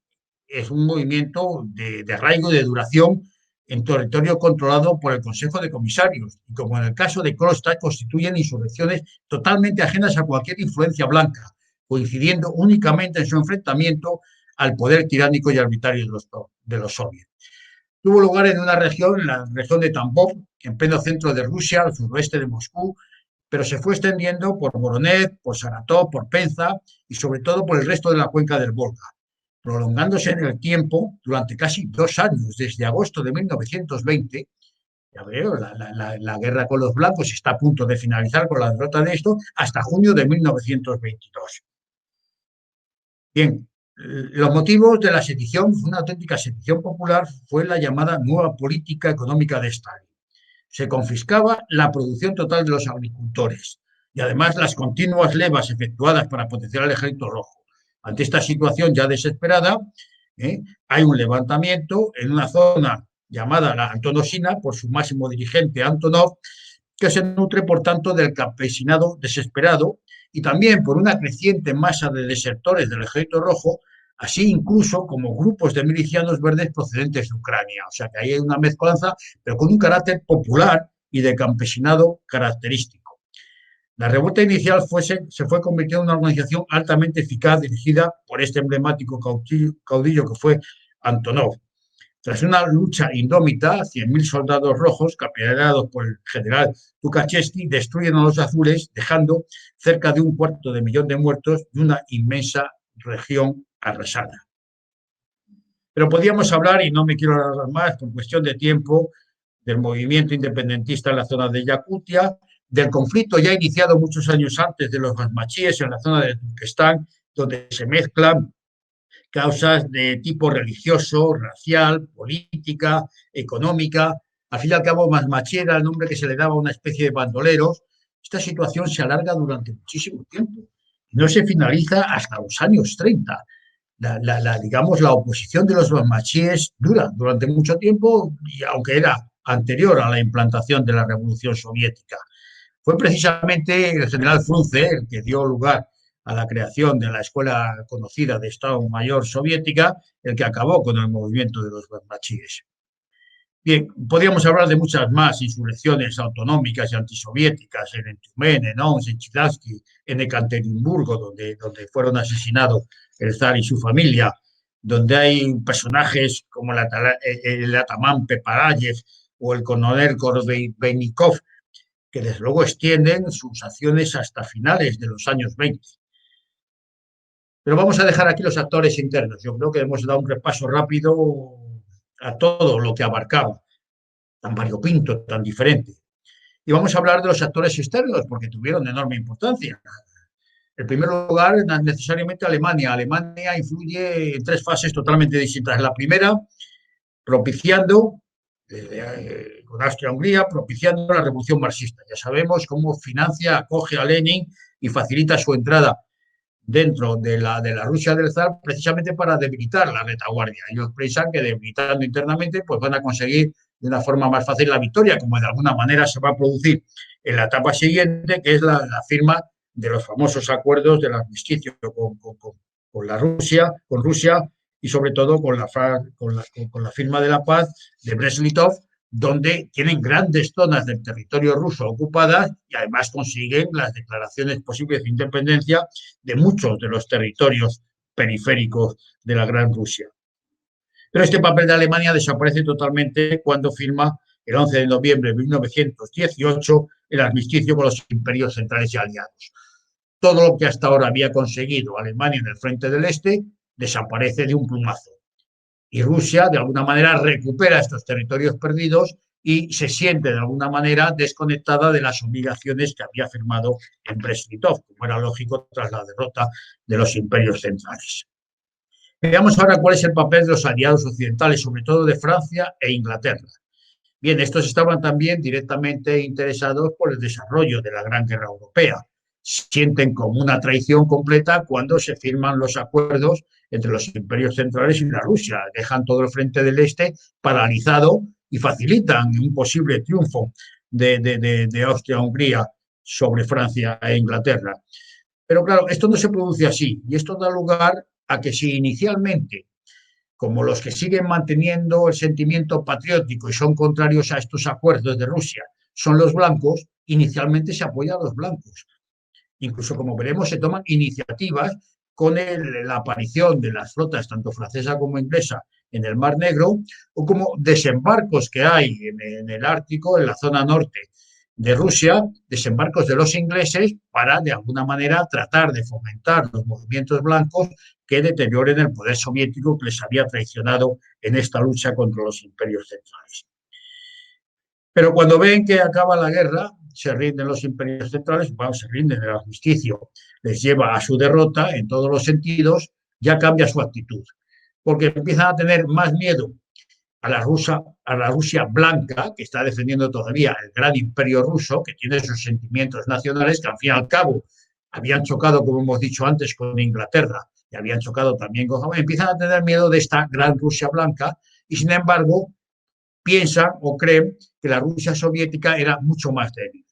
es un movimiento de arraigo y de duración en territorio controlado por el Consejo de Comisarios y, como en el caso de Kronstadt, constituyen insurrecciones totalmente ajenas a cualquier influencia blanca, coincidiendo únicamente en su enfrentamiento al poder tiránico y arbitrario de los soviets. Tuvo lugar en una región, en la región de Tambov, en pleno centro de Rusia, al suroeste de Moscú, pero se fue extendiendo por Voronezh, por Saratov, por Penza y sobre todo por el resto de la cuenca del Volga, prolongándose en el tiempo durante casi 2 años, desde agosto de 1920. Ya veo, la guerra con los blancos está a punto de finalizar con la derrota de esto, hasta junio de 1922. Bien, los motivos de la sedición, una auténtica sedición popular, fue la llamada nueva política económica de Stalin. Se confiscaba la producción total de los agricultores y además las continuas levas efectuadas para potenciar al ejército rojo. Ante esta situación ya desesperada, hay un levantamiento en una zona llamada la Antonosina por su máximo dirigente Antonov, que se nutre, por tanto, del campesinado desesperado y también por una creciente masa de desertores del ejército rojo, así incluso como grupos de milicianos verdes procedentes de Ucrania. O sea que ahí hay una mezcolanza, pero con un carácter popular y de campesinado característico. La revuelta inicial se fue convirtiendo en una organización altamente eficaz dirigida por este emblemático caudillo que fue Antonov. Tras una lucha indómita, 100.000 soldados rojos, capitanados por el general Tukhachevsky, destruyen a los azules, dejando cerca de 250.000 de muertos y una inmensa región arrasada. Pero podíamos hablar, y no me quiero alargar más por cuestión de tiempo, del movimiento independentista en la zona de Yakutia, del conflicto ya iniciado muchos años antes de los basmachíes en la zona de Turquestán, donde se mezclan causas de tipo religioso, racial, política, económica. Al fin y al cabo, basmachí era el nombre que se le daba a una especie de bandoleros. Esta situación se alarga durante muchísimo tiempo y no se finaliza hasta los años 30. Digamos, la oposición de los basmachíes dura durante mucho tiempo, y aunque era anterior a la implantación de la Revolución Soviética. Fue precisamente el general Frunze el que dio lugar a la creación de la escuela conocida de Estado Mayor soviética, el que acabó con el movimiento de los basmachíes. Bien, podríamos hablar de muchas más insurrecciones autonómicas y antisoviéticas en Tiumen, en Omsk, en Chiglansky, en Ekaterimburgo, donde fueron asesinados el zar y su familia, donde hay personajes como el atamán Peparayev o el coronel Korbeinikov, que desde luego extienden sus acciones hasta finales de los años 20. Pero vamos a dejar aquí los actores internos. Yo creo que hemos dado un repaso rápido a todo lo que abarcaba, tan variopinto, tan diferente. Y vamos a hablar de los actores externos, porque tuvieron enorme importancia. En primer lugar, necesariamente Alemania. Alemania influye en tres fases totalmente distintas. La primera, propiciando, con Austria-Hungría, propiciando la revolución marxista. Ya sabemos cómo financia, acoge a Lenin y facilita su entrada dentro de la Rusia del zar, precisamente para debilitar la retaguardia. Ellos piensan que debilitando internamente pues van a conseguir de una forma más fácil la victoria, como de alguna manera se va a producir en la etapa siguiente, que es la firma de los famosos acuerdos del armisticio con Rusia y sobre todo con la firma de la paz de Brest-Litov, donde tienen grandes zonas del territorio ruso ocupadas y además consiguen las declaraciones posibles de independencia de muchos de los territorios periféricos de la Gran Rusia. Pero este papel de Alemania desaparece totalmente cuando firma el 11 de noviembre de 1918 el armisticio con los imperios centrales y aliados. Todo lo que hasta ahora había conseguido Alemania en el frente del Este desaparece de un plumazo. Y Rusia, de alguna manera, recupera estos territorios perdidos y se siente, de alguna manera, desconectada de las obligaciones que había firmado en Brest-Litov, como era lógico tras la derrota de los imperios centrales. Veamos ahora cuál es el papel de los aliados occidentales, sobre todo de Francia e Inglaterra. Bien, estos estaban también directamente interesados por el desarrollo de la Gran Guerra Europea. Sienten como una traición completa cuando se firman los acuerdos entre los imperios centrales y la Rusia. Dejan todo el frente del Este paralizado y facilitan un posible triunfo de Austria-Hungría sobre Francia e Inglaterra. Pero claro, esto no se produce así y esto da lugar a que si inicialmente, como los que siguen manteniendo el sentimiento patriótico y son contrarios a estos acuerdos de Rusia, son los blancos, inicialmente se apoya a los blancos. Incluso, como veremos, se toman iniciativas con la aparición de las flotas, tanto francesa como inglesa, en el Mar Negro, o como desembarcos que hay en el Ártico, en la zona norte de Rusia, desembarcos de los ingleses para, de alguna manera, tratar de fomentar los movimientos blancos que deterioren el poder soviético que les había traicionado en esta lucha contra los imperios centrales. Pero cuando ven que acaba la guerra, se rinden los imperios centrales, bueno, se rinden, el armisticio les lleva a su derrota en todos los sentidos, ya cambia su actitud, porque empiezan a tener más miedo a la Rusia blanca, que está defendiendo todavía el gran imperio ruso, que tiene sus sentimientos nacionales, que al fin y al cabo habían chocado, como hemos dicho antes, con Inglaterra, y habían chocado también con Japón, empiezan a tener miedo de esta gran Rusia blanca, y sin embargo piensan o creen que la Rusia soviética era mucho más débil.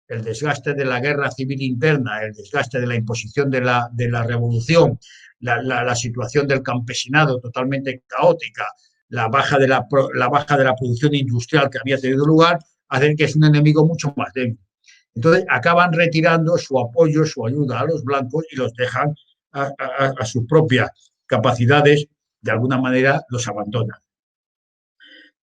El desgaste de la guerra civil interna, el desgaste de la imposición de la revolución, la situación del campesinado totalmente caótica, la baja de la producción industrial que había tenido lugar, hacen que es un enemigo mucho más débil. Entonces acaban retirando su apoyo, su ayuda a los blancos y los dejan a sus propias capacidades, de alguna manera los abandonan.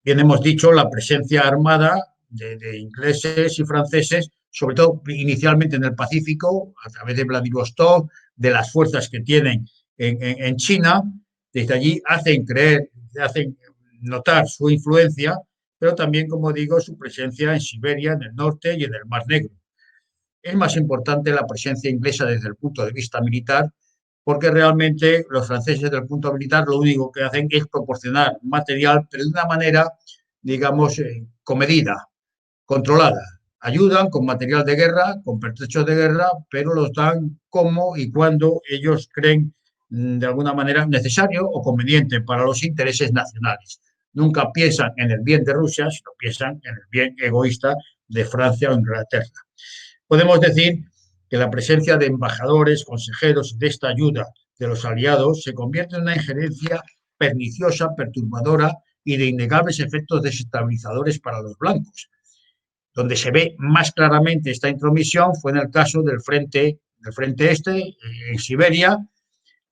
Bien, hemos dicho la presencia armada de ingleses y franceses, sobre todo inicialmente en el Pacífico, a través de Vladivostok, de las fuerzas que tienen en China. Desde allí hacen notar su influencia, pero también, como digo, su presencia en Siberia, en el norte y en el Mar Negro. Es más importante la presencia inglesa desde el punto de vista militar, porque realmente los franceses desde el punto militar lo único que hacen es proporcionar material, pero de una manera, digamos, comedida, controlada. Ayudan con material de guerra, con pertrechos de guerra, pero los dan como y cuando ellos creen de alguna manera necesario o conveniente para los intereses nacionales. Nunca piensan en el bien de Rusia, sino piensan en el bien egoísta de Francia o Inglaterra. Podemos decir que la presencia de embajadores, consejeros de esta ayuda de los aliados se convierte en una injerencia perniciosa, perturbadora y de innegables efectos desestabilizadores para los blancos. Donde se ve más claramente esta intromisión fue en el caso del frente este, en Siberia,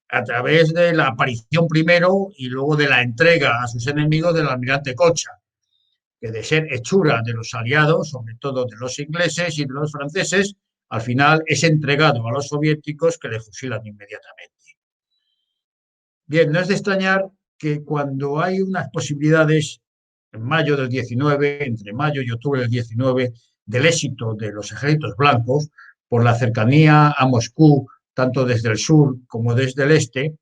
a través de la aparición primero y luego de la entrega a sus enemigos del almirante Colcha, que de ser hechura de los aliados, sobre todo de los ingleses y de los franceses, al final es entregado a los soviéticos que le fusilan inmediatamente. Bien, no es de extrañar que cuando hay unas posibilidades en mayo del 19, entre mayo y octubre del 19, del éxito de los ejércitos blancos, por la cercanía a Moscú, tanto desde el sur como desde el este,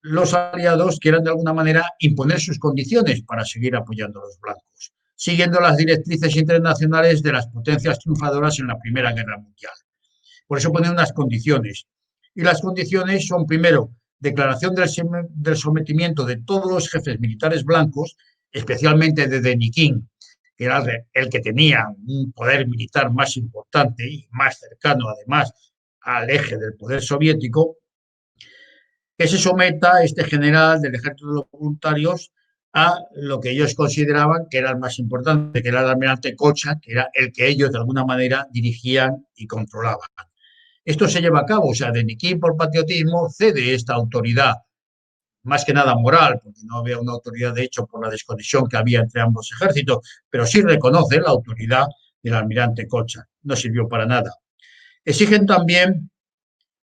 los aliados quieran de alguna manera imponer sus condiciones para seguir apoyando a los blancos, siguiendo las directrices internacionales de las potencias triunfadoras en la Primera Guerra Mundial. Por eso ponen unas condiciones. Y las condiciones son, primero, declaración del sometimiento de todos los jefes militares blancos, especialmente de Denikin, que era el que tenía un poder militar más importante y más cercano, además, al eje del poder soviético, que se someta este general del ejército de los voluntarios a lo que ellos consideraban que era el más importante, que era el almirante Kolchak, que era el que ellos de alguna manera dirigían y controlaban. Esto se lleva a cabo, o sea, Denikin por patriotismo cede esta autoridad, más que nada moral, porque no había una autoridad de hecho por la desconexión que había entre ambos ejércitos, pero sí reconoce la autoridad del almirante Kolchak. No sirvió para nada. Exigen también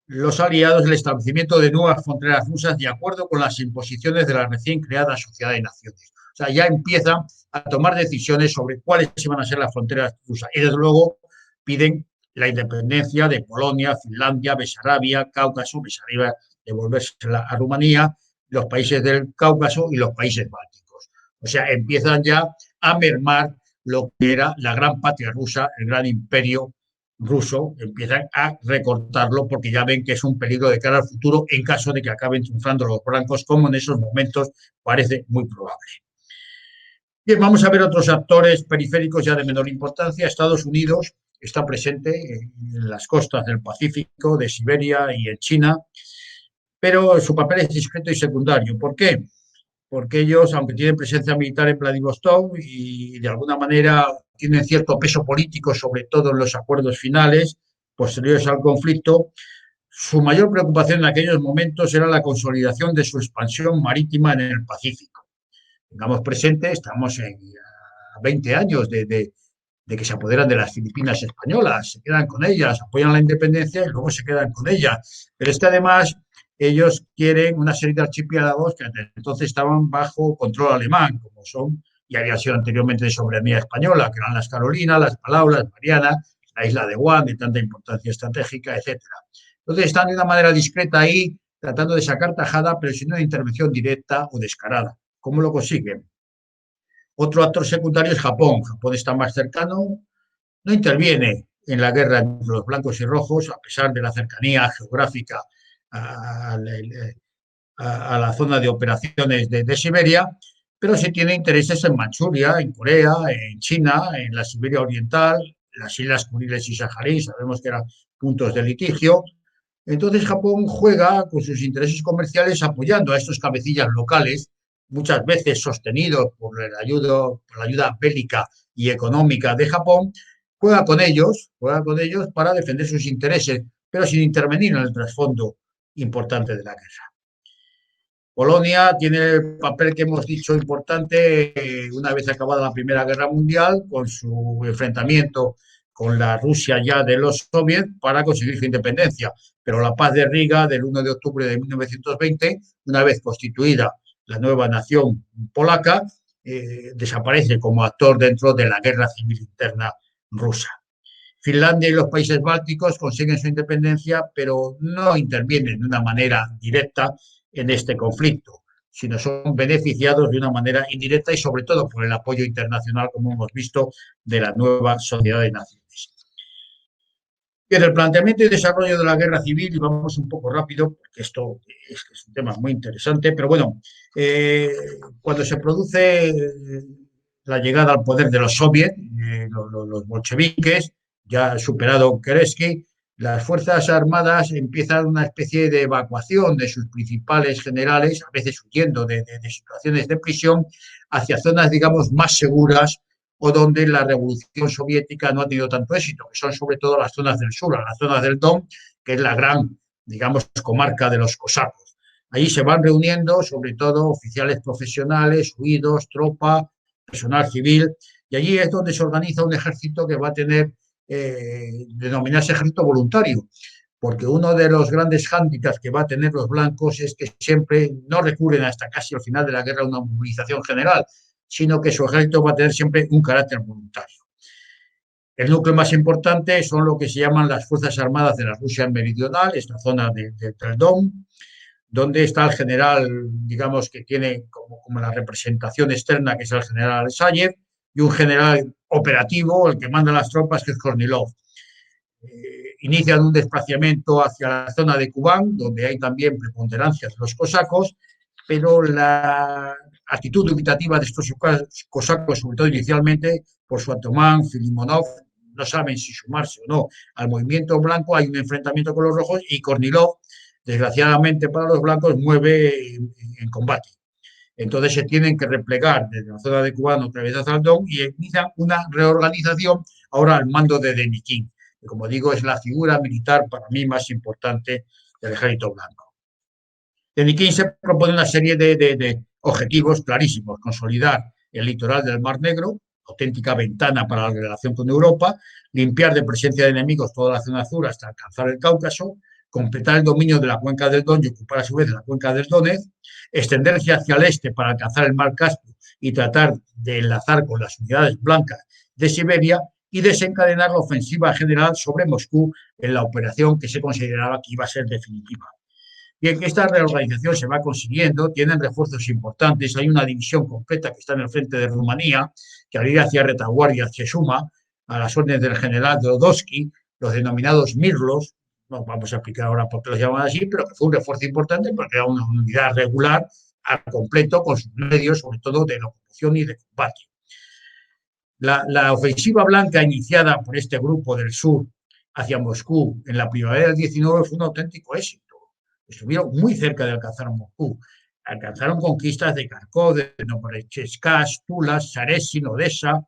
los aliados el establecimiento de nuevas fronteras rusas de acuerdo con las imposiciones de la recién creada Sociedad de Naciones. O sea, ya empiezan a tomar decisiones sobre cuáles van a ser las fronteras rusas. Y desde luego piden la independencia de Polonia, Finlandia, Besarabia, Cáucaso, Besarabia devolverse a Rumanía, los países del Cáucaso y los países bálticos. O sea, empiezan ya a mermar lo que era la gran patria rusa, el gran imperio ruso, empiezan a recortarlo porque ya ven que es un peligro de cara al futuro en caso de que acaben triunfando los blancos, como en esos momentos parece muy probable. Bien, vamos a ver otros actores periféricos ya de menor importancia. Estados Unidos está presente en las costas del Pacífico, de Siberia y en China, pero su papel es discreto y secundario. ¿Por qué? Porque ellos, aunque tienen presencia militar en Vladivostok y de alguna manera tienen cierto peso político, sobre todo en los acuerdos finales posteriores al conflicto, su mayor preocupación en aquellos momentos era la consolidación de su expansión marítima en el Pacífico. Tengamos presente, estamos en 20 años de que se apoderan de las Filipinas españolas, se quedan con ellas, apoyan la independencia y luego se quedan con ellas. Pero es que además ellos quieren una serie de archipiélagos que entonces estaban bajo control alemán, como son, y había sido anteriormente de soberanía española, que eran las Carolinas, las Palau, las Marianas, la isla de Guam, de tanta importancia estratégica, etc. Entonces están de una manera discreta ahí, tratando de sacar tajada, pero sin una intervención directa o descarada. ¿Cómo lo consiguen? Otro actor secundario es Japón. Japón está más cercano, no interviene en la guerra entre los blancos y rojos, a pesar de la cercanía geográfica a la zona de operaciones de Siberia, pero sí tiene intereses en Manchuria, en Corea, en China, en la Siberia Oriental, las Islas Kuriles y Saharín, sabemos que eran puntos de litigio. Entonces Japón juega con sus intereses comerciales apoyando a estos cabecillas locales, muchas veces sostenidos por la ayuda bélica y económica de Japón, juega con ellos para defender sus intereses, pero sin intervenir en el trasfondo importante de la guerra. Polonia tiene el papel que hemos dicho importante una vez acabada la Primera Guerra Mundial, con su enfrentamiento con la Rusia ya de los soviets para conseguir su independencia. Pero la paz de Riga del 1 de octubre de 1920, una vez constituida la nueva nación polaca, desaparece como actor dentro de la guerra civil interna rusa. Finlandia y los países bálticos consiguen su independencia, pero no intervienen de una manera directa en este conflicto, sino son beneficiados de una manera indirecta y sobre todo por el apoyo internacional, como hemos visto, de la nueva Sociedad de Naciones. Bien, el planteamiento y desarrollo de la guerra civil, y vamos un poco rápido, porque esto es un tema muy interesante, pero bueno, cuando se produce la llegada al poder de los soviets, los bolcheviques, ya superado Kerensky, las Fuerzas Armadas empiezan una especie de evacuación de sus principales generales, a veces huyendo de situaciones de prisión, hacia zonas, digamos, más seguras o donde la revolución soviética no ha tenido tanto éxito, que son sobre todo las zonas del sur, las zonas del Don, que es la gran, digamos, comarca de los cosacos. Allí se van reuniendo, sobre todo, oficiales profesionales, huidos, tropa, personal civil, y allí es donde se organiza un ejército que va a tener, denominarse ejército voluntario, porque uno de los grandes hándicaps que va a tener los blancos es que siempre no recurren hasta casi al final de la guerra a una movilización general, sino que su ejército va a tener siempre un carácter voluntario. El núcleo más importante son lo que se llaman las Fuerzas Armadas de la Rusia Meridional, esta zona del Don, donde está el general, digamos, que tiene como la representación externa, que es el general Alexayev, y un general operativo, el que manda las tropas, que es Kornilov. Inician un desplazamiento hacia la zona de Kubán, donde hay también preponderancias de los cosacos, pero la actitud dubitativa de estos cosacos, sobre todo inicialmente, por su atomán, Filimonov, no saben si sumarse o no al movimiento blanco. Hay un enfrentamiento con los rojos y Kornilov, desgraciadamente para los blancos, mueve en combate. Entonces se tienen que replegar desde la zona de Kubán otra vez hacia el Don y inician una reorganización ahora al mando de Denikin, que, como digo, es la figura militar para mí más importante del ejército blanco. Denikin se propone una serie de objetivos clarísimos: consolidar el litoral del Mar Negro, auténtica ventana para la relación con Europa, limpiar de presencia de enemigos toda la zona sur hasta alcanzar el Cáucaso, completar el dominio de la cuenca del Don y ocupar a su vez la cuenca del Donetsk, extenderse hacia el este para alcanzar el mar Caspio y tratar de enlazar con las unidades blancas de Siberia, y desencadenar la ofensiva general sobre Moscú en la operación que se consideraba que iba a ser definitiva. Bien, esta reorganización se va consiguiendo, tienen refuerzos importantes, hay una división completa que está en el frente de Rumanía, que al ir hacia retaguardia se suma a las órdenes del general Dodowski, los denominados Mirlos. No vamos a explicar ahora por qué los llaman así, pero que fue un refuerzo importante porque era una unidad regular al completo con sus medios, sobre todo de locomoción y de combate. La ofensiva blanca iniciada por este grupo del sur hacia Moscú en la primavera del 19 fue un auténtico éxito. Estuvieron muy cerca de alcanzar Moscú. Alcanzaron conquistas de Kharkov, de Novorossiysk, Tula, Saresin, Odessa,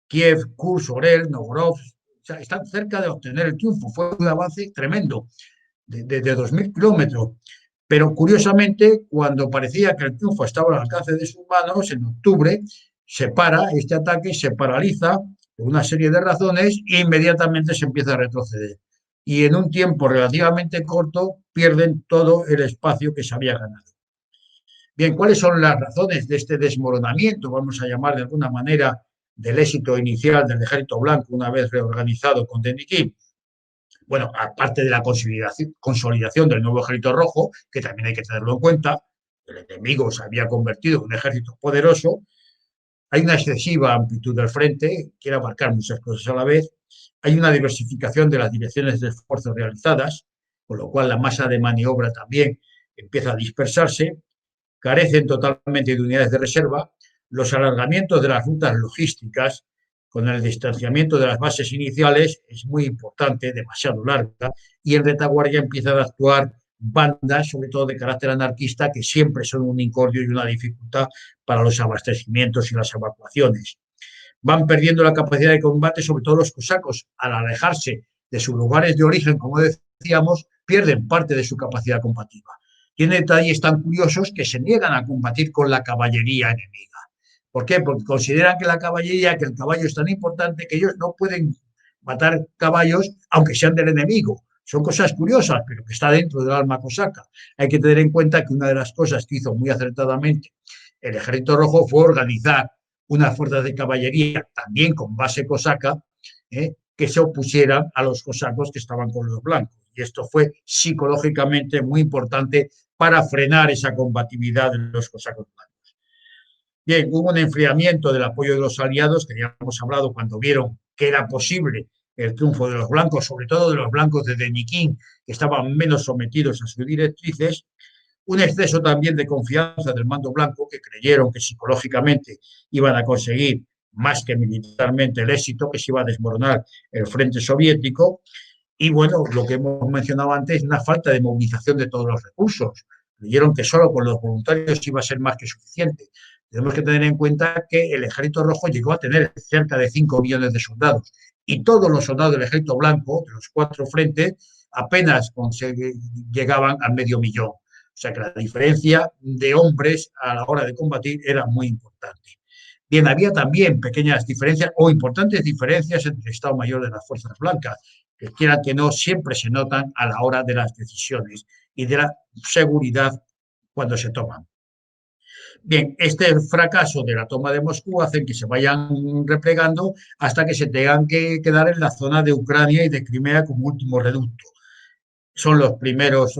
Kiev, Kursk, Orel, Novgorod. O sea, están cerca de obtener el triunfo. Fue un avance tremendo, de 2.000 kilómetros. Pero curiosamente, cuando parecía que el triunfo estaba al alcance de sus manos, en octubre se para este ataque, se paraliza por una serie de razones e inmediatamente se empieza a retroceder. Y en un tiempo relativamente corto pierden todo el espacio que se había ganado. Bien, ¿cuáles son las razones de este desmoronamiento, vamos a llamar de alguna manera, del éxito inicial del ejército blanco una vez reorganizado con Denikin? Bueno, aparte de la consolidación del nuevo ejército rojo, que también hay que tenerlo en cuenta, el enemigo se había convertido en un ejército poderoso, hay una excesiva amplitud del frente, quiere abarcar muchas cosas a la vez, hay una diversificación de las direcciones de esfuerzo realizadas, con lo cual la masa de maniobra también empieza a dispersarse, carecen totalmente de unidades de reserva, los alargamientos de las rutas logísticas con el distanciamiento de las bases iniciales es muy importante, demasiado larga, y en retaguardia empiezan a actuar bandas, sobre todo de carácter anarquista, que siempre son un incordio y una dificultad para los abastecimientos y las evacuaciones. Van perdiendo la capacidad de combate, sobre todo los cosacos, al alejarse de sus lugares de origen, como decíamos, pierden parte de su capacidad combativa. Tiene detalles tan curiosos que se niegan a combatir con la caballería enemiga. ¿Por qué? Porque consideran que la caballería, que el caballo es tan importante que ellos no pueden matar caballos aunque sean del enemigo. Son cosas curiosas, pero que está dentro del alma cosaca. Hay que tener en cuenta que una de las cosas que hizo muy acertadamente el Ejército Rojo fue organizar unas fuerzas de caballería también con base cosaca, que se opusieran a los cosacos que estaban con los blancos. Y esto fue psicológicamente muy importante para frenar esa combatividad de los cosacos blancos. Bien, hubo un enfriamiento del apoyo de los aliados, que ya hemos hablado cuando vieron que era posible el triunfo de los blancos, sobre todo de los blancos de Denikin, que estaban menos sometidos a sus directrices. Un exceso también de confianza del mando blanco, que creyeron que psicológicamente iban a conseguir más que militarmente el éxito, que se iba a desmoronar el frente soviético. Y bueno, lo que hemos mencionado antes, una falta de movilización de todos los recursos. Creyeron que solo con los voluntarios iba a ser más que suficiente. Tenemos que tener en cuenta que el Ejército Rojo llegó a tener cerca de 5 millones de soldados y todos los soldados del Ejército Blanco, de los 4 frentes, apenas llegaban al 500.000. O sea que la diferencia de hombres a la hora de combatir era muy importante. Bien, había también pequeñas diferencias o importantes diferencias entre el Estado Mayor de las Fuerzas Blancas, que quieran que no, siempre se notan a la hora de las decisiones y de la seguridad cuando se toman. Bien, este fracaso de la toma de Moscú hace que se vayan replegando hasta que se tengan que quedar en la zona de Ucrania y de Crimea como último reducto. Son los primeros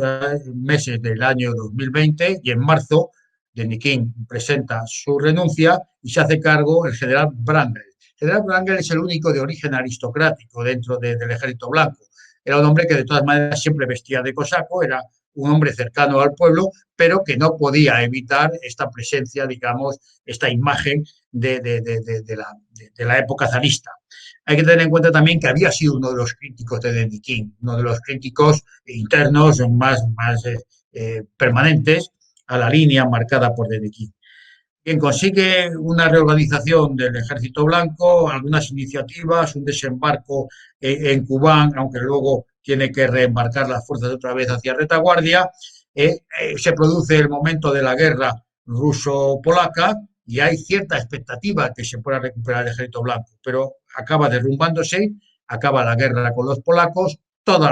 meses del año 2020 y en marzo Denikin presenta su renuncia y se hace cargo el general Wrangel. El general Wrangel es el único de origen aristocrático dentro del ejército blanco. Era un hombre que de todas maneras siempre vestía de cosaco, era un hombre cercano al pueblo, pero que no podía evitar esta presencia, digamos, esta imagen de la época zarista. Hay que tener en cuenta también que había sido uno de los críticos de Denikin, uno de los críticos internos más permanentes a la línea marcada por Denikin. Quien consigue una reorganización del Ejército Blanco, algunas iniciativas, un desembarco en Kubán, aunque luego tiene que reembarcar las fuerzas otra vez hacia retaguardia. Se produce el momento de la guerra ruso-polaca y hay cierta expectativa que se pueda recuperar el Ejército Blanco, pero acaba derrumbándose, acaba la guerra con los polacos, todos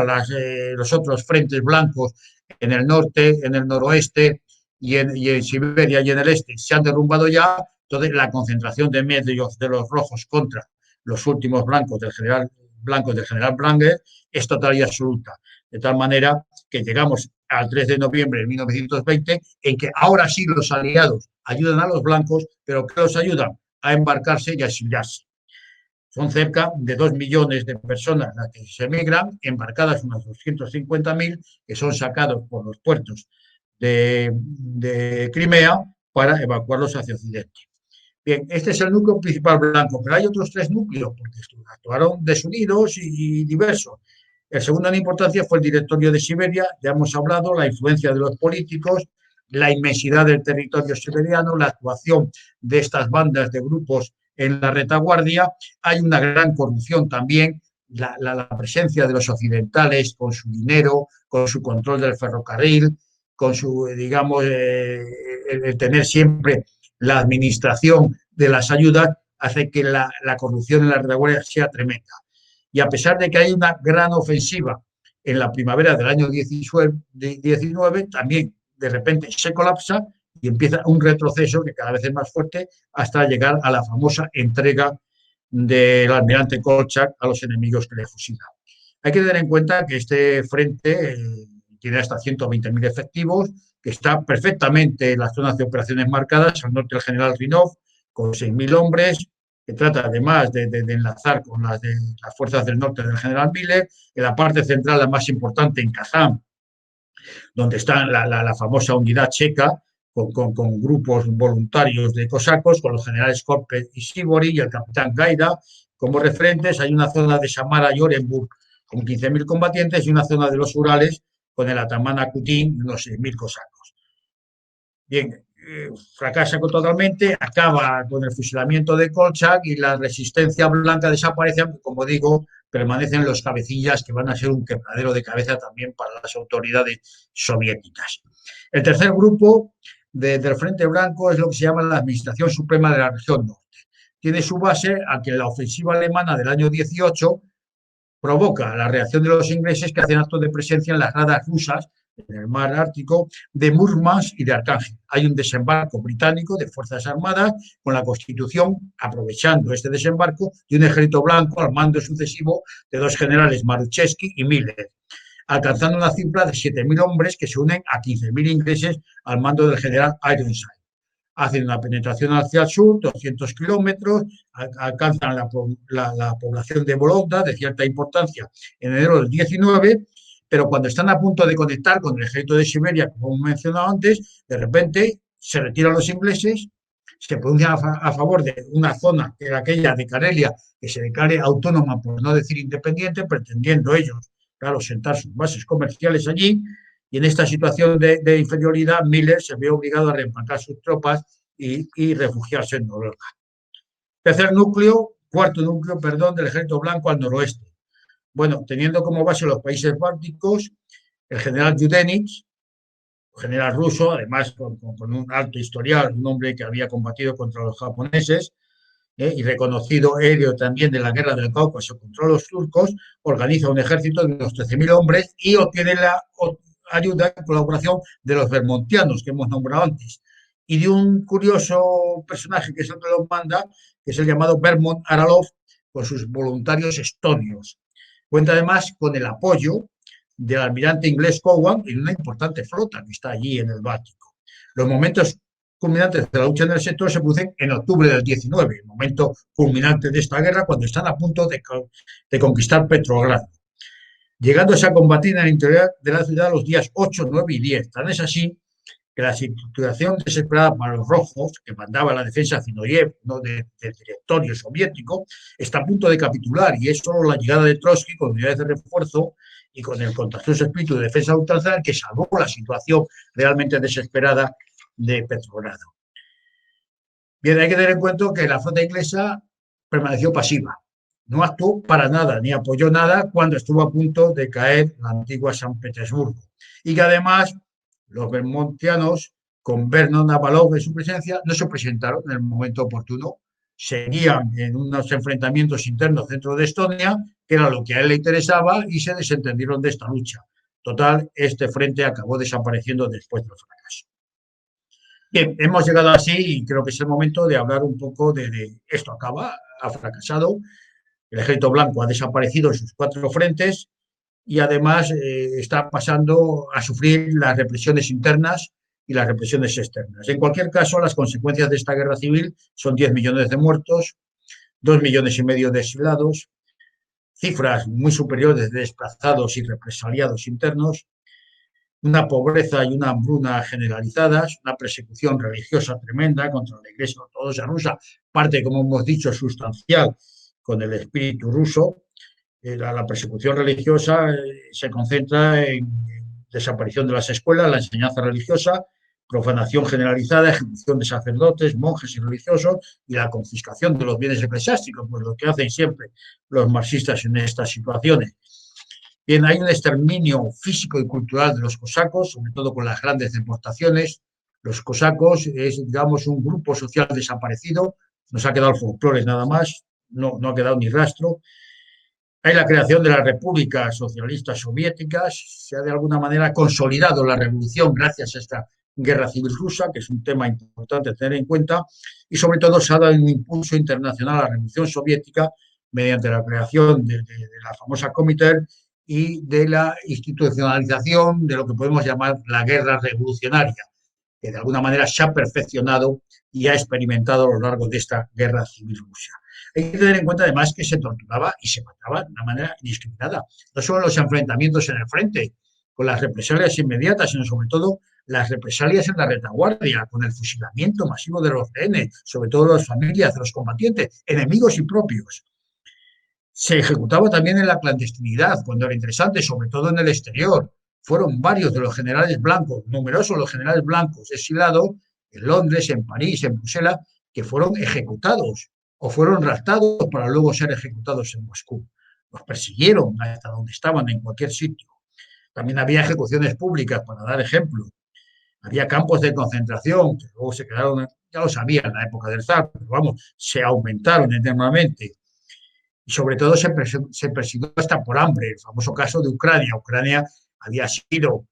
los otros frentes blancos en el norte, en el noroeste, y en Siberia y en el este se han derrumbado ya, entonces la concentración de medios de los rojos contra los últimos blancos del general Wrangel es total y absoluta. De tal manera que llegamos al 3 de noviembre de 1920, en que ahora sí los aliados ayudan a los blancos, pero ¿qué los ayudan? A embarcarse y a exiliarse. Son cerca de 2 millones de personas las que se emigran, embarcadas unas 250.000, que son sacados por los puertos de Crimea para evacuarlos hacia Occidente. Bien, este es el núcleo principal blanco, pero hay otros 3 núcleos, porque actuaron desunidos y diversos. El segundo en importancia fue el directorio de Siberia, ya hemos hablado, la influencia de los políticos, la inmensidad del territorio siberiano, la actuación de estas bandas de grupos en la retaguardia. Hay una gran corrupción también, la presencia de los occidentales con su dinero, con su control del ferrocarril, con su, digamos, el tener siempre la administración de las ayudas, hace que la corrupción en la retaguardia sea tremenda. Y a pesar de que hay una gran ofensiva en la primavera del año 19, también de repente se colapsa y empieza un retroceso que cada vez es más fuerte hasta llegar a la famosa entrega del almirante Kolchak a los enemigos que le fusilan. Hay que tener en cuenta que este frente tiene hasta 120.000 efectivos, que está perfectamente en las zonas de operaciones marcadas, al norte el general Rinov, con 6.000 hombres, que trata además de enlazar con las fuerzas del norte del general Miller, en la parte central, la más importante, en Kazán, donde está la famosa unidad checa, con grupos voluntarios de cosacos, con los generales Korpe y Sibori y el capitán Gaida como referentes. Hay una zona de Samara y Orenburg con 15.000 combatientes y una zona de los Urales con el atamán Akutin y unos 6.000 cosacos. Bien, fracasa totalmente, acaba con el fusilamiento de Kolchak y la resistencia blanca desaparece, aunque, como digo, permanecen los cabecillas que van a ser un quebradero de cabeza también para las autoridades soviéticas. El tercer grupo del Frente Blanco es lo que se llama la Administración Suprema de la Región Norte. Tiene su base a que la ofensiva alemana del año 18 provoca la reacción de los ingleses, que hacen actos de presencia en las gradas rusas en el mar Ártico de Murmansk y de Arcángel. Hay un desembarco británico de Fuerzas Armadas con la Constitución, aprovechando este desembarco, y un ejército blanco al mando sucesivo de 2 generales, Maruchevsky y Miller, alcanzando una cifra de 7.000 hombres que se unen a 15.000 ingleses al mando del general Ironside. Hacen una penetración hacia el sur, 200 kilómetros, alcanzan la población de Vologda, de cierta importancia, en enero del 19, pero cuando están a punto de conectar con el ejército de Siberia, como hemos mencionado antes, de repente se retiran los ingleses, se pronuncian a favor de una zona, que era aquella de Karelia, que se declare autónoma, por no decir independiente, pretendiendo ellos, claro, sentar sus bases comerciales allí. Y en esta situación de inferioridad, Miller se ve obligado a reembarcar sus tropas y refugiarse en Noruega. Cuarto núcleo, del Ejército Blanco al noroeste. Bueno, teniendo como base los países bálticos, el general Yudenich, general ruso, además con un alto historial, un hombre que había combatido contra los japoneses, y reconocido héroe también de la guerra del Cáucaso contra los turcos, organiza un ejército de unos 13.000 hombres y obtiene la ayuda y colaboración de los bermontianos que hemos nombrado antes y de un curioso personaje que es el que los manda, que es el llamado Bermont Aralov, con sus voluntarios estonios. Cuenta además con el apoyo del almirante inglés Cowan en una importante flota que está allí en el Báltico. Los momentos culminantes de la lucha en el sector se producen en octubre del 19, el momento culminante de esta guerra, cuando están a punto de conquistar Petrogrado, llegándose a combatir en el interior de la ciudad los días 8, 9 y 10. Tan es así que la situación desesperada para los rojos, que mandaba la defensa Zinoyev, ¿no?, del directorio soviético, está a punto de capitular, y es solo la llegada de Trotsky con unidades de refuerzo y con el contagioso espíritu de defensa ultranza que salvó la situación realmente desesperada de Petrogrado. Bien, hay que tener en cuenta que la flota inglesa permaneció pasiva. No actuó para nada, ni apoyó nada cuando estuvo a punto de caer la antigua San Petersburgo. Y que además los bermontianos, con Vernon Avalov en su presencia, no se presentaron en el momento oportuno. Seguían en unos enfrentamientos internos dentro de Estonia, que era lo que a él le interesaba, y se desentendieron de esta lucha. Total, este frente acabó desapareciendo después del fracaso. Bien, hemos llegado así y creo que es el momento de hablar un poco de esto. Ha fracasado, el ejército blanco ha desaparecido en sus 4 frentes y además está pasando a sufrir las represiones internas y las represiones externas. En cualquier caso, las consecuencias de esta guerra civil son 10 millones de muertos, 2,5 millones de exiliados, cifras muy superiores de desplazados y represaliados internos, una pobreza y una hambruna generalizadas, una persecución religiosa tremenda contra la Iglesia Ortodoxa rusa, parte, como hemos dicho, sustancial con el espíritu ruso. La persecución religiosa se concentra en desaparición de las escuelas, la enseñanza religiosa, profanación generalizada, ejecución de sacerdotes, monjes y religiosos y la confiscación de los bienes eclesiásticos, pues lo que hacen siempre los marxistas en estas situaciones. Bien, hay un exterminio físico y cultural de los cosacos, sobre todo con las grandes deportaciones. Los cosacos es, digamos, un grupo social desaparecido, nos ha quedado el folclore nada más, no ha quedado ni rastro. Hay la creación de las repúblicas socialistas soviéticas, se ha de alguna manera consolidado la revolución gracias a esta guerra civil rusa, que es un tema importante a tener en cuenta, y sobre todo se ha dado un impulso internacional a la revolución soviética mediante la creación de la famosa Comintern y de la institucionalización de lo que podemos llamar la guerra revolucionaria, que de alguna manera se ha perfeccionado y ha experimentado a lo largo de esta guerra civil rusa. Hay que tener en cuenta además que se torturaba y se mataba de una manera indiscriminada, no solo los enfrentamientos en el frente, con las represalias inmediatas, sino sobre todo las represalias en la retaguardia, con el fusilamiento masivo de los rehenes, sobre todo de las familias de los combatientes, enemigos y propios. Se ejecutaba también en la clandestinidad, cuando era interesante, sobre todo en el exterior. Fueron varios de los generales blancos, numerosos los generales blancos exiliados en Londres, en París, en Bruselas, que fueron ejecutados o fueron raptados para luego ser ejecutados en Moscú. Los persiguieron hasta donde estaban, en cualquier sitio. También había ejecuciones públicas, para dar ejemplo. Había campos de concentración que luego se quedaron, ya lo sabía en la época del zar, pero vamos, se aumentaron enormemente. Y sobre todo se persiguió hasta por hambre, el famoso caso de Ucrania. Ucrania había sido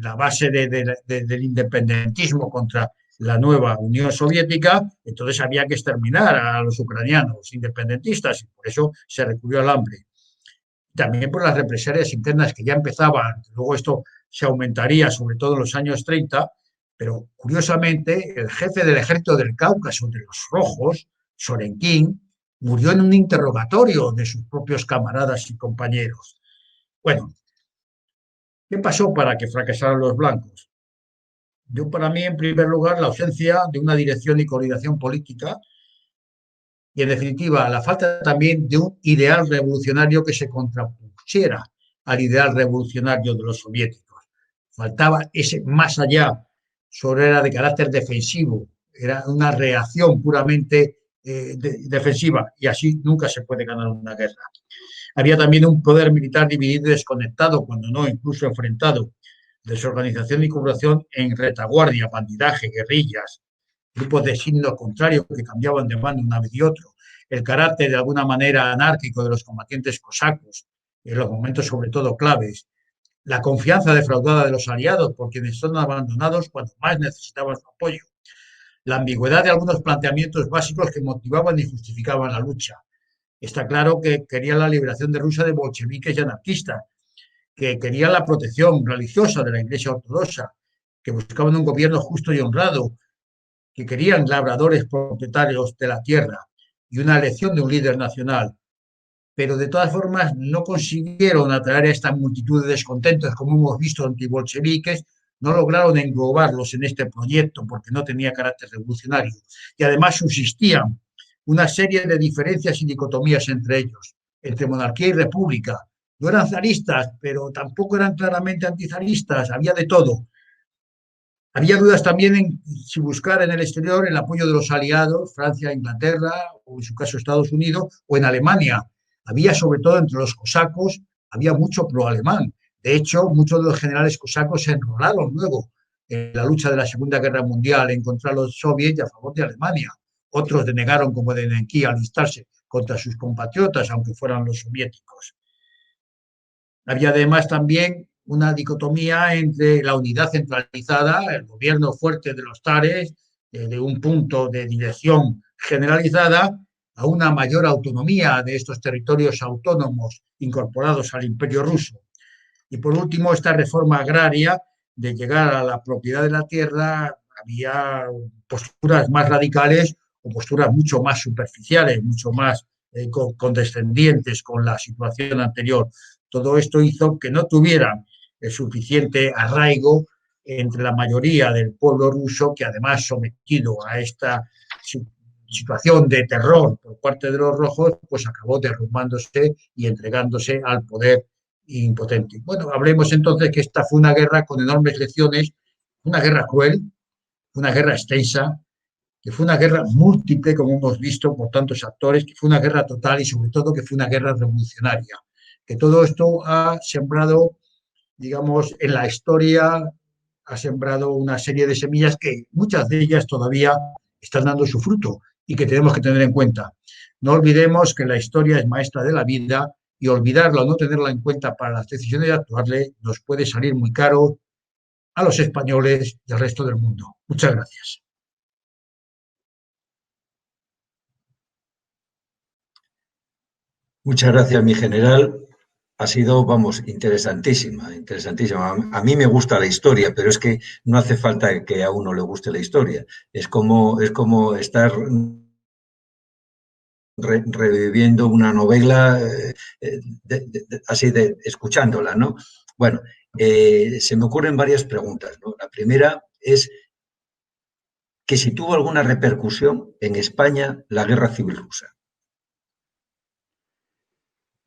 la base del independentismo contra la nueva Unión Soviética, entonces había que exterminar a los ucranianos independentistas y por eso se recurrió al hambre. También por las represalias internas que ya empezaban, luego esto se aumentaría sobre todo en los años 30, pero curiosamente el jefe del ejército del Cáucaso de los rojos, Sorenkin, murió en un interrogatorio de sus propios camaradas y compañeros. Bueno, ¿qué pasó para que fracasaran los blancos? Yo, para mí, en primer lugar, la ausencia de una dirección y coordinación política y, en definitiva, la falta también de un ideal revolucionario que se contrapusiera al ideal revolucionario de los soviéticos. Faltaba ese más allá, solo era de carácter defensivo, era una reacción puramente defensiva y así nunca se puede ganar una guerra. Había también un poder militar dividido y desconectado, cuando no incluso enfrentado, desorganización y corrupción en retaguardia, bandidaje, guerrillas, grupos de signo contrario que cambiaban de bando una vez y otro. el carácter de alguna manera anárquico de los combatientes cosacos en los momentos sobre todo claves, la confianza defraudada de los aliados por quienes son abandonados cuando más necesitaban su apoyo, la ambigüedad de algunos planteamientos básicos que motivaban y justificaban la lucha. Está claro que querían la liberación de Rusia de bolcheviques y anarquistas, que querían la protección religiosa de la Iglesia ortodoxa, que buscaban un gobierno justo y honrado, que querían labradores propietarios de la tierra y una elección de un líder nacional. Pero de todas formas no consiguieron atraer a esta multitud de descontentos, como hemos visto antibolcheviques, no lograron englobarlos en este proyecto porque no tenía carácter revolucionario. Y además subsistían una serie de diferencias y dicotomías entre ellos, entre monarquía y república. No eran zaristas, pero tampoco eran claramente antizaristas, había de todo. Había dudas también en si buscar en el exterior el apoyo de los aliados, Francia, Inglaterra, o en su caso Estados Unidos, o en Alemania. Había, sobre todo entre los cosacos, había mucho pro-alemán. De hecho, muchos de los generales cosacos se enrolaron luego en la lucha de la Segunda Guerra Mundial en contra de los soviets y a favor de Alemania. Otros denegaron, como Denequí, alistarse contra sus compatriotas, aunque fueran los soviéticos. Había además también una dicotomía entre la unidad centralizada, el gobierno fuerte de los zares, de un punto de dirección generalizada, a una mayor autonomía de estos territorios autónomos incorporados al Imperio ruso. Y por último, esta reforma agraria de llegar a la propiedad de la tierra, había posturas más radicales o posturas mucho más superficiales, mucho más condescendientes con la situación anterior. Todo esto hizo que no tuvieran el suficiente arraigo entre la mayoría del pueblo ruso, que además sometido a esta situación de terror por parte de los rojos, pues acabó derrumbándose y entregándose al poder impotente. Bueno, hablemos entonces que esta fue una guerra con enormes lecciones, una guerra cruel, una guerra extensa, que fue una guerra múltiple, como hemos visto por tantos actores, que fue una guerra total y sobre todo que fue una guerra revolucionaria. Que todo esto ha sembrado, digamos, en la historia, ha sembrado una serie de semillas que muchas de ellas todavía están dando su fruto y que tenemos que tener en cuenta. No olvidemos que la historia es maestra de la vida y olvidarla o no tenerla en cuenta para las decisiones de actuarle nos puede salir muy caro a los españoles y al resto del mundo. Muchas gracias. Muchas gracias, mi general. Ha sido, vamos, interesantísima, interesantísima. A mí me gusta la historia, pero es que no hace falta que a uno le guste la historia. Es como estar reviviendo una novela así de escuchándola, ¿no? Bueno, se me ocurren varias preguntas, ¿no? La primera es que si tuvo alguna repercusión en España la guerra civil rusa.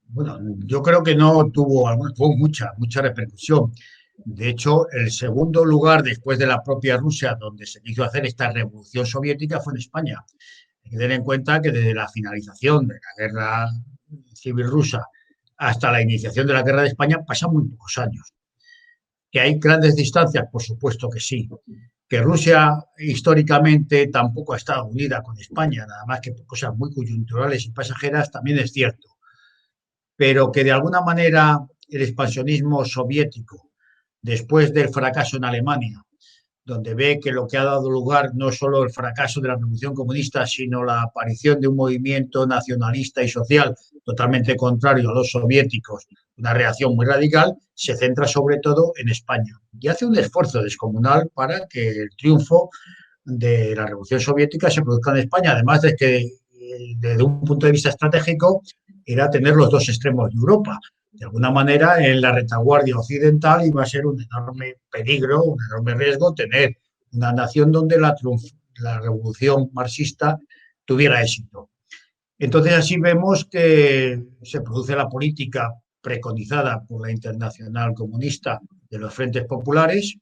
Bueno, yo creo que no tuvo mucha repercusión. De hecho, el segundo lugar después de la propia Rusia donde se quiso hacer esta revolución soviética fue en España. Hay que tener en cuenta que desde la finalización de la guerra civil rusa hasta la iniciación de la guerra de España pasan muy pocos años. ¿Que hay grandes distancias? Por supuesto que sí. Que Rusia históricamente tampoco ha estado unida con España, nada más que por cosas muy coyunturales y pasajeras, también es cierto. Pero que de alguna manera el expansionismo soviético, después del fracaso en Alemania, donde ve que lo que ha dado lugar no solo el fracaso de la revolución comunista, sino la aparición de un movimiento nacionalista y social totalmente contrario a los soviéticos, una reacción muy radical, se centra sobre todo en España y hace un esfuerzo descomunal para que el triunfo de la revolución soviética se produzca en España, además de que desde un punto de vista estratégico era tener los dos extremos de Europa. De alguna manera, en la retaguardia occidental iba a ser un enorme peligro, un enorme riesgo tener una nación donde la revolución marxista tuviera éxito. Entonces, así vemos que se produce la política preconizada por la Internacional Comunista de los Frentes Populares,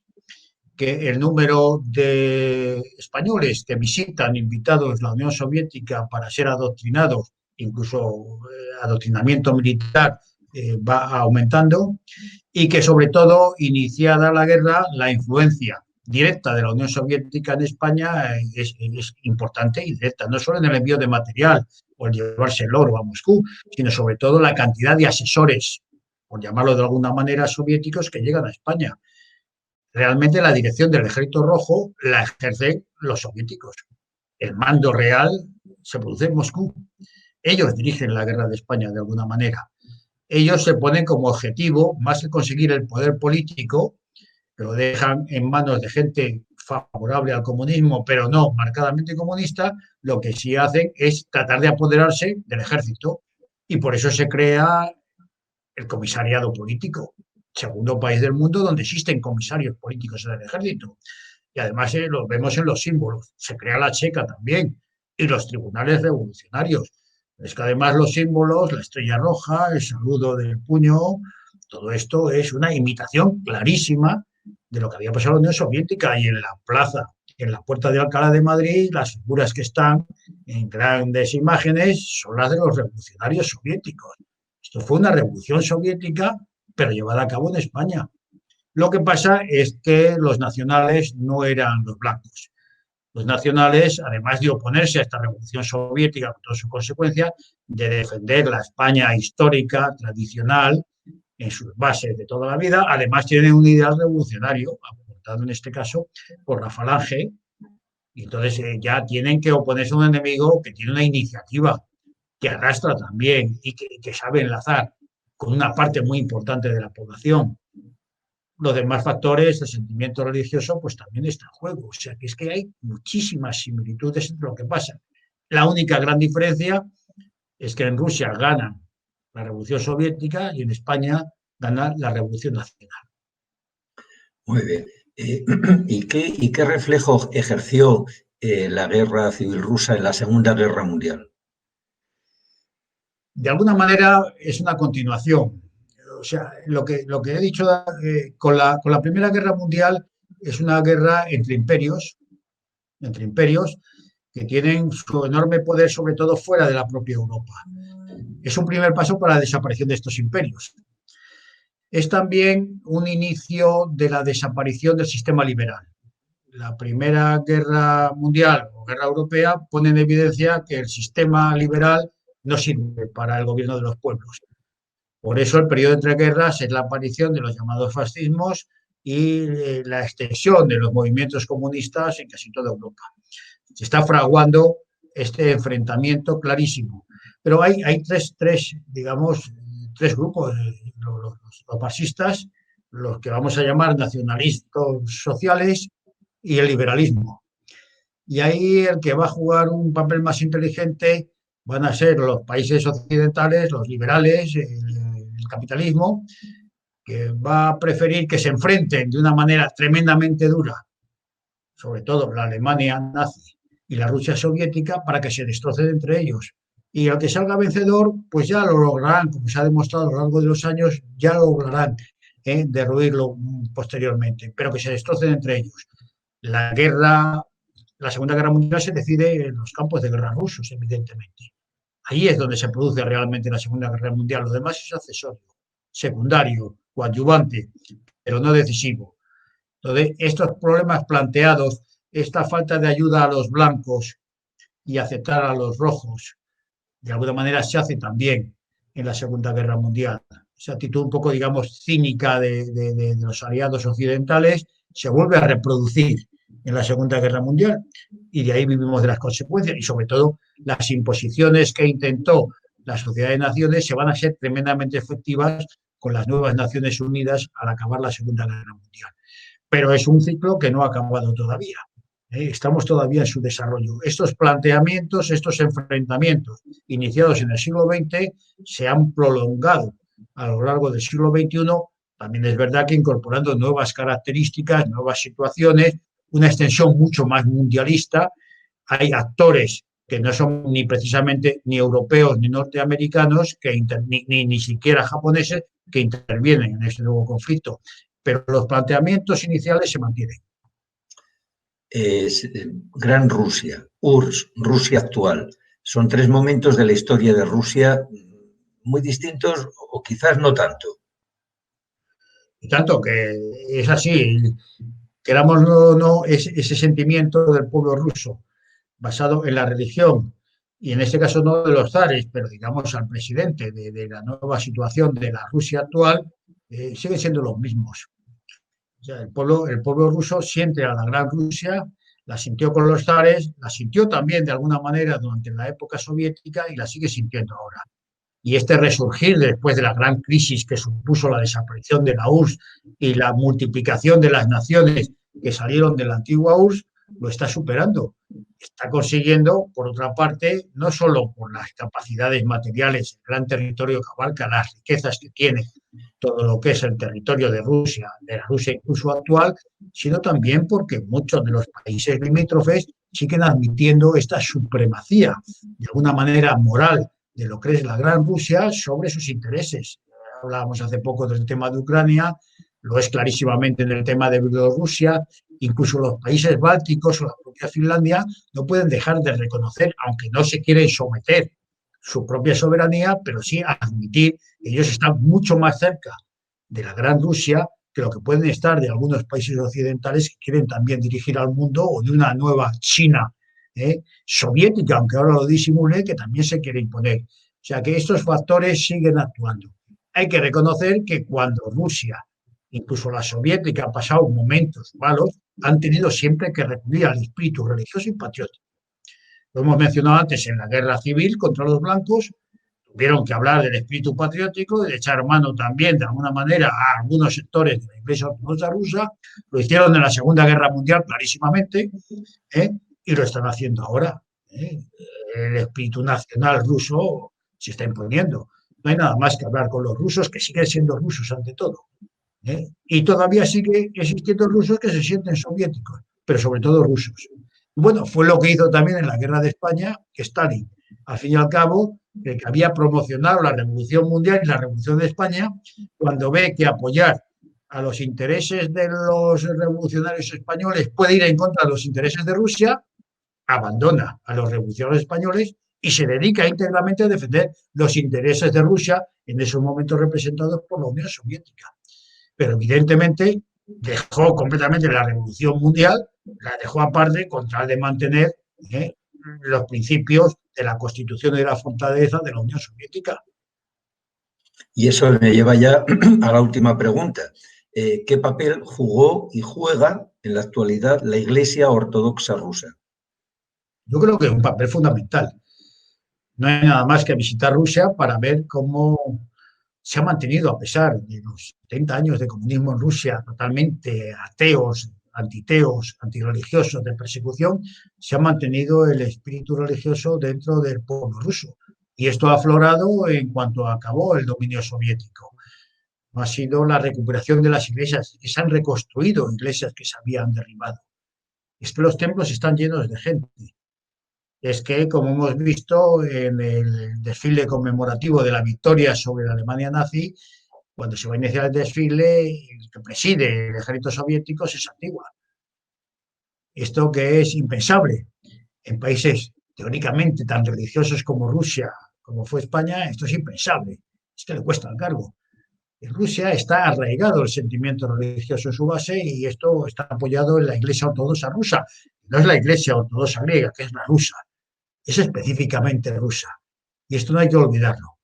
que el número de españoles que visitan invitados la Unión Soviética para ser adoctrinados, incluso adoctrinamiento militar, va aumentando, y que sobre todo, iniciada la guerra, la influencia directa de la Unión Soviética en España es importante y directa, no solo en el envío de material, o el llevarse el oro a Moscú, sino sobre todo la cantidad de asesores, por llamarlo de alguna manera, soviéticos que llegan a España. Realmente la dirección del Ejército Rojo la ejercen los soviéticos. El mando real se produce en Moscú. Ellos dirigen la guerra de España de alguna manera. Ellos se ponen como objetivo, más que conseguir el poder político, que lo dejan en manos de gente favorable al comunismo, pero no marcadamente comunista, lo que sí hacen es tratar de apoderarse del ejército. Y por eso se crea el comisariado político, segundo país del mundo donde existen comisarios políticos en el ejército. Y además lo vemos en los símbolos. Se crea la checa también y los tribunales revolucionarios. Es que además los símbolos, la estrella roja, el saludo del puño, todo esto es una imitación clarísima de lo que había pasado en la Unión Soviética. Y en la plaza, en la Puerta de Alcalá de Madrid, las figuras que están en grandes imágenes son las de los revolucionarios soviéticos. Esto fue una revolución soviética, pero llevada a cabo en España. Lo que pasa es que los nacionales no eran los blancos. Los nacionales, además de oponerse a esta revolución soviética con todas sus consecuencias, de defender la España histórica, tradicional, en sus bases de toda la vida, además tienen un ideal revolucionario, aportado en este caso por la Falange, y entonces ya tienen que oponerse a un enemigo que tiene una iniciativa, que arrastra también y que sabe enlazar con una parte muy importante de la población. Los demás factores, el sentimiento religioso, pues también está en juego. O sea, que es que hay muchísimas similitudes entre lo que pasa. La única gran diferencia es que en Rusia gana la Revolución Soviética y en España gana la Revolución Nacional. Muy bien. ¿Y qué reflejo ejerció la guerra civil rusa en la Segunda Guerra Mundial? De alguna manera es una continuación. O sea, lo que he dicho con la Primera Guerra Mundial es una guerra entre imperios que tienen su enorme poder, sobre todo fuera de la propia Europa. Es un primer paso para la desaparición de estos imperios. Es también un inicio de la desaparición del sistema liberal. La Primera Guerra Mundial o Guerra Europea pone en evidencia que el sistema liberal no sirve para el gobierno de los pueblos. Por eso el periodo entre guerras es la aparición de los llamados fascismos y la extensión de los movimientos comunistas en casi toda Europa. Se está fraguando este enfrentamiento clarísimo. Pero hay tres grupos, los marxistas, los que vamos a llamar nacionalistas sociales y el liberalismo. Y ahí el que va a jugar un papel más inteligente van a ser los países occidentales, los liberales, el capitalismo, que va a preferir que se enfrenten de una manera tremendamente dura, sobre todo la Alemania nazi y la Rusia soviética, para que se destrocen entre ellos. Y al que salga vencedor, pues ya lo lograrán, como se ha demostrado a lo largo de los años, ya lo lograrán derruirlo posteriormente, pero que se destrocen entre ellos. La Segunda Guerra Mundial se decide en los campos de guerra rusos, evidentemente. Ahí es donde se produce realmente la Segunda Guerra Mundial. Lo demás es accesorio, secundario, coadyuvante, pero no decisivo. Entonces, estos problemas planteados, esta falta de ayuda a los blancos y aceptar a los rojos, de alguna manera se hace también en la Segunda Guerra Mundial. Esa actitud un poco, digamos, cínica de los aliados occidentales se vuelve a reproducir en la Segunda Guerra Mundial y de ahí vivimos de las consecuencias y sobre todo las imposiciones que intentó la Sociedad de Naciones se van a ser tremendamente efectivas con las nuevas Naciones Unidas al acabar la Segunda Guerra Mundial. Pero es un ciclo que no ha acabado todavía. Estamos todavía en su desarrollo. Estos planteamientos, estos enfrentamientos iniciados en el siglo XX se han prolongado a lo largo del siglo XXI. También es verdad que incorporando nuevas características, nuevas situaciones, una extensión mucho más mundialista. Hay actores que no son ni precisamente ni europeos ni norteamericanos, ni siquiera japoneses, que intervienen en este nuevo conflicto. Pero los planteamientos iniciales se mantienen. Gran Rusia, URSS, Rusia actual. Son tres momentos de la historia de Rusia muy distintos o quizás no tanto. Y tanto que es así, queramos o no, ese sentimiento del pueblo ruso basado en la religión y en este caso no de los zares, pero digamos al presidente de la nueva situación de la Rusia actual, siguen siendo los mismos. O sea, el pueblo ruso siente a la gran Rusia, la sintió con los zares, la sintió también de alguna manera durante la época soviética y la sigue sintiendo ahora. Y este resurgir después de la gran crisis que supuso la desaparición de la URSS y la multiplicación de las naciones que salieron de la antigua URSS, lo está superando. Está consiguiendo, por otra parte, no solo por las capacidades materiales, el gran territorio que abarca, las riquezas que tiene todo lo que es el territorio de la Rusia incluso actual, sino también porque muchos de los países limítrofes siguen admitiendo esta supremacía, de alguna manera moral, de lo que es la gran Rusia sobre sus intereses. Hablábamos hace poco del tema de Ucrania, lo es clarísimamente en el tema de Bielorrusia, incluso los países bálticos o la propia Finlandia no pueden dejar de reconocer, aunque no se quieren someter su propia soberanía, pero sí admitir que ellos están mucho más cerca de la gran Rusia que lo que pueden estar de algunos países occidentales que quieren también dirigir al mundo o de una nueva China soviética, aunque ahora lo disimule, que también se quiere imponer. O sea que estos factores siguen actuando. Hay que reconocer que cuando Rusia, incluso la soviética, ha pasado momentos malos, han tenido siempre que recurrir al espíritu religioso y patriótico. Lo hemos mencionado antes en la guerra civil contra los blancos, tuvieron que hablar del espíritu patriótico y de echar mano también, de alguna manera, a algunos sectores de la Iglesia Ortodoxa rusa. Lo hicieron en la Segunda Guerra Mundial clarísimamente, y lo están haciendo ahora. El espíritu nacional ruso se está imponiendo. No hay nada más que hablar con los rusos, que siguen siendo rusos ante todo. Y todavía sigue existiendo rusos que se sienten soviéticos, pero sobre todo rusos. Bueno, fue lo que hizo también en la guerra de España Stalin. Al fin y al cabo, que había promocionado la Revolución Mundial y la Revolución de España, cuando ve que apoyar a los intereses de los revolucionarios españoles puede ir en contra de los intereses de Rusia, abandona a los revolucionarios españoles y se dedica íntegramente a defender los intereses de Rusia, en esos momentos representados por la Unión Soviética. Pero evidentemente dejó completamente la Revolución Mundial, la dejó aparte con tal de mantener los principios de la Constitución y de la fortaleza de la Unión Soviética. Y eso me lleva ya a la última pregunta. ¿Qué papel jugó y juega en la actualidad la Iglesia Ortodoxa rusa? Yo creo que es un papel fundamental. No hay nada más que visitar Rusia para ver cómo se ha mantenido, a pesar de los 70 años de comunismo en Rusia, totalmente ateos, antiteos, antirreligiosos, de persecución, se ha mantenido el espíritu religioso dentro del pueblo ruso. Y esto ha aflorado en cuanto acabó el dominio soviético. Ha sido la recuperación de las iglesias, que se han reconstruido iglesias que se habían derribado. Es que los templos están llenos de gente. Es que, como hemos visto en el desfile conmemorativo de la victoria sobre la Alemania nazi, cuando se va a iniciar el desfile, el que preside el ejército soviético es Antigua. Esto que es impensable en países teóricamente tan religiosos como Rusia, como fue España, esto es impensable. Es que le cuesta el cargo. En Rusia está arraigado el sentimiento religioso en su base y esto está apoyado en la Iglesia Ortodoxa rusa. No es la Iglesia Ortodoxa griega, que es la rusa. Es específicamente rusa. Y esto no hay que olvidarlo.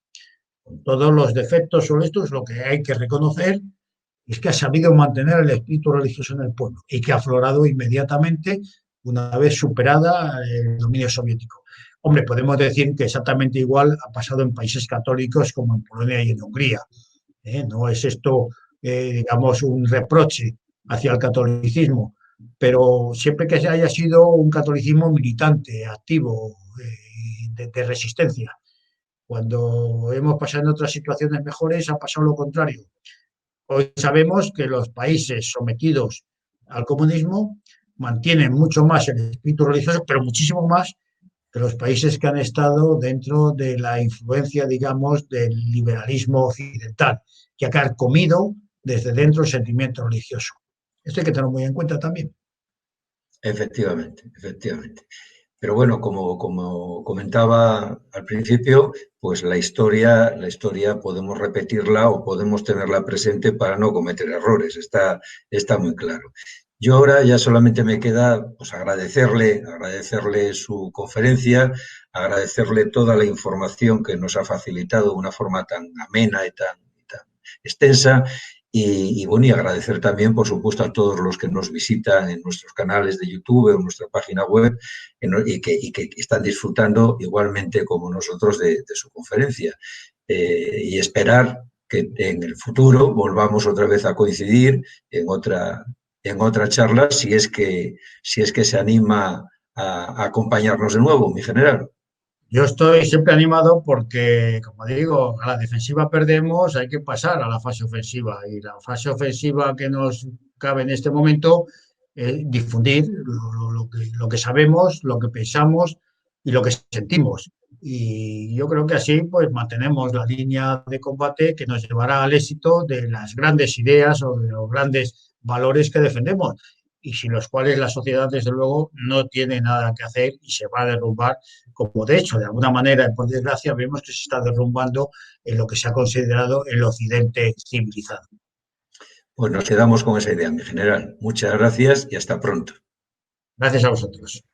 Con todos los defectos o estos, lo que hay que reconocer es que ha sabido mantener el espíritu religioso en el pueblo y que ha aflorado inmediatamente una vez superada el dominio soviético. Hombre, podemos decir que exactamente igual ha pasado en países católicos como en Polonia y en Hungría. No es esto, digamos, un reproche hacia el catolicismo, pero siempre que haya sido un catolicismo militante, activo, de resistencia. Cuando hemos pasado en otras situaciones mejores, ha pasado lo contrario. Hoy sabemos que los países sometidos al comunismo mantienen mucho más el espíritu religioso, pero muchísimo más que los países que han estado dentro de la influencia, digamos, del liberalismo occidental, que ha carcomido desde dentro el sentimiento religioso. Esto hay que tenerlo muy en cuenta también. Efectivamente, efectivamente. Pero bueno, como comentaba al principio, pues la historia podemos repetirla o podemos tenerla presente para no cometer errores, está muy claro. Yo ahora ya solamente me queda pues, agradecerle su conferencia, agradecerle toda la información que nos ha facilitado de una forma tan amena y tan extensa. Bueno, y agradecer también, por supuesto, a todos los que nos visitan en nuestros canales de YouTube o en nuestra página web y que están disfrutando igualmente como nosotros de su conferencia. Y esperar que en el futuro volvamos otra vez a coincidir en otra charla si es que se anima a acompañarnos de nuevo, mi general. Yo estoy siempre animado porque, como digo, a la defensiva perdemos, hay que pasar a la fase ofensiva. Y la fase ofensiva que nos cabe en este momento es difundir lo que sabemos, lo que pensamos y lo que sentimos. Y yo creo que así pues mantenemos la línea de combate que nos llevará al éxito de las grandes ideas o de los grandes valores que defendemos y sin los cuales la sociedad, desde luego, no tiene nada que hacer y se va a derrumbar como de hecho, de alguna manera, y por desgracia, vemos que se está derrumbando en lo que se ha considerado el occidente civilizado. Pues nos quedamos con esa idea, mi general. Muchas gracias y hasta pronto. Gracias a vosotros.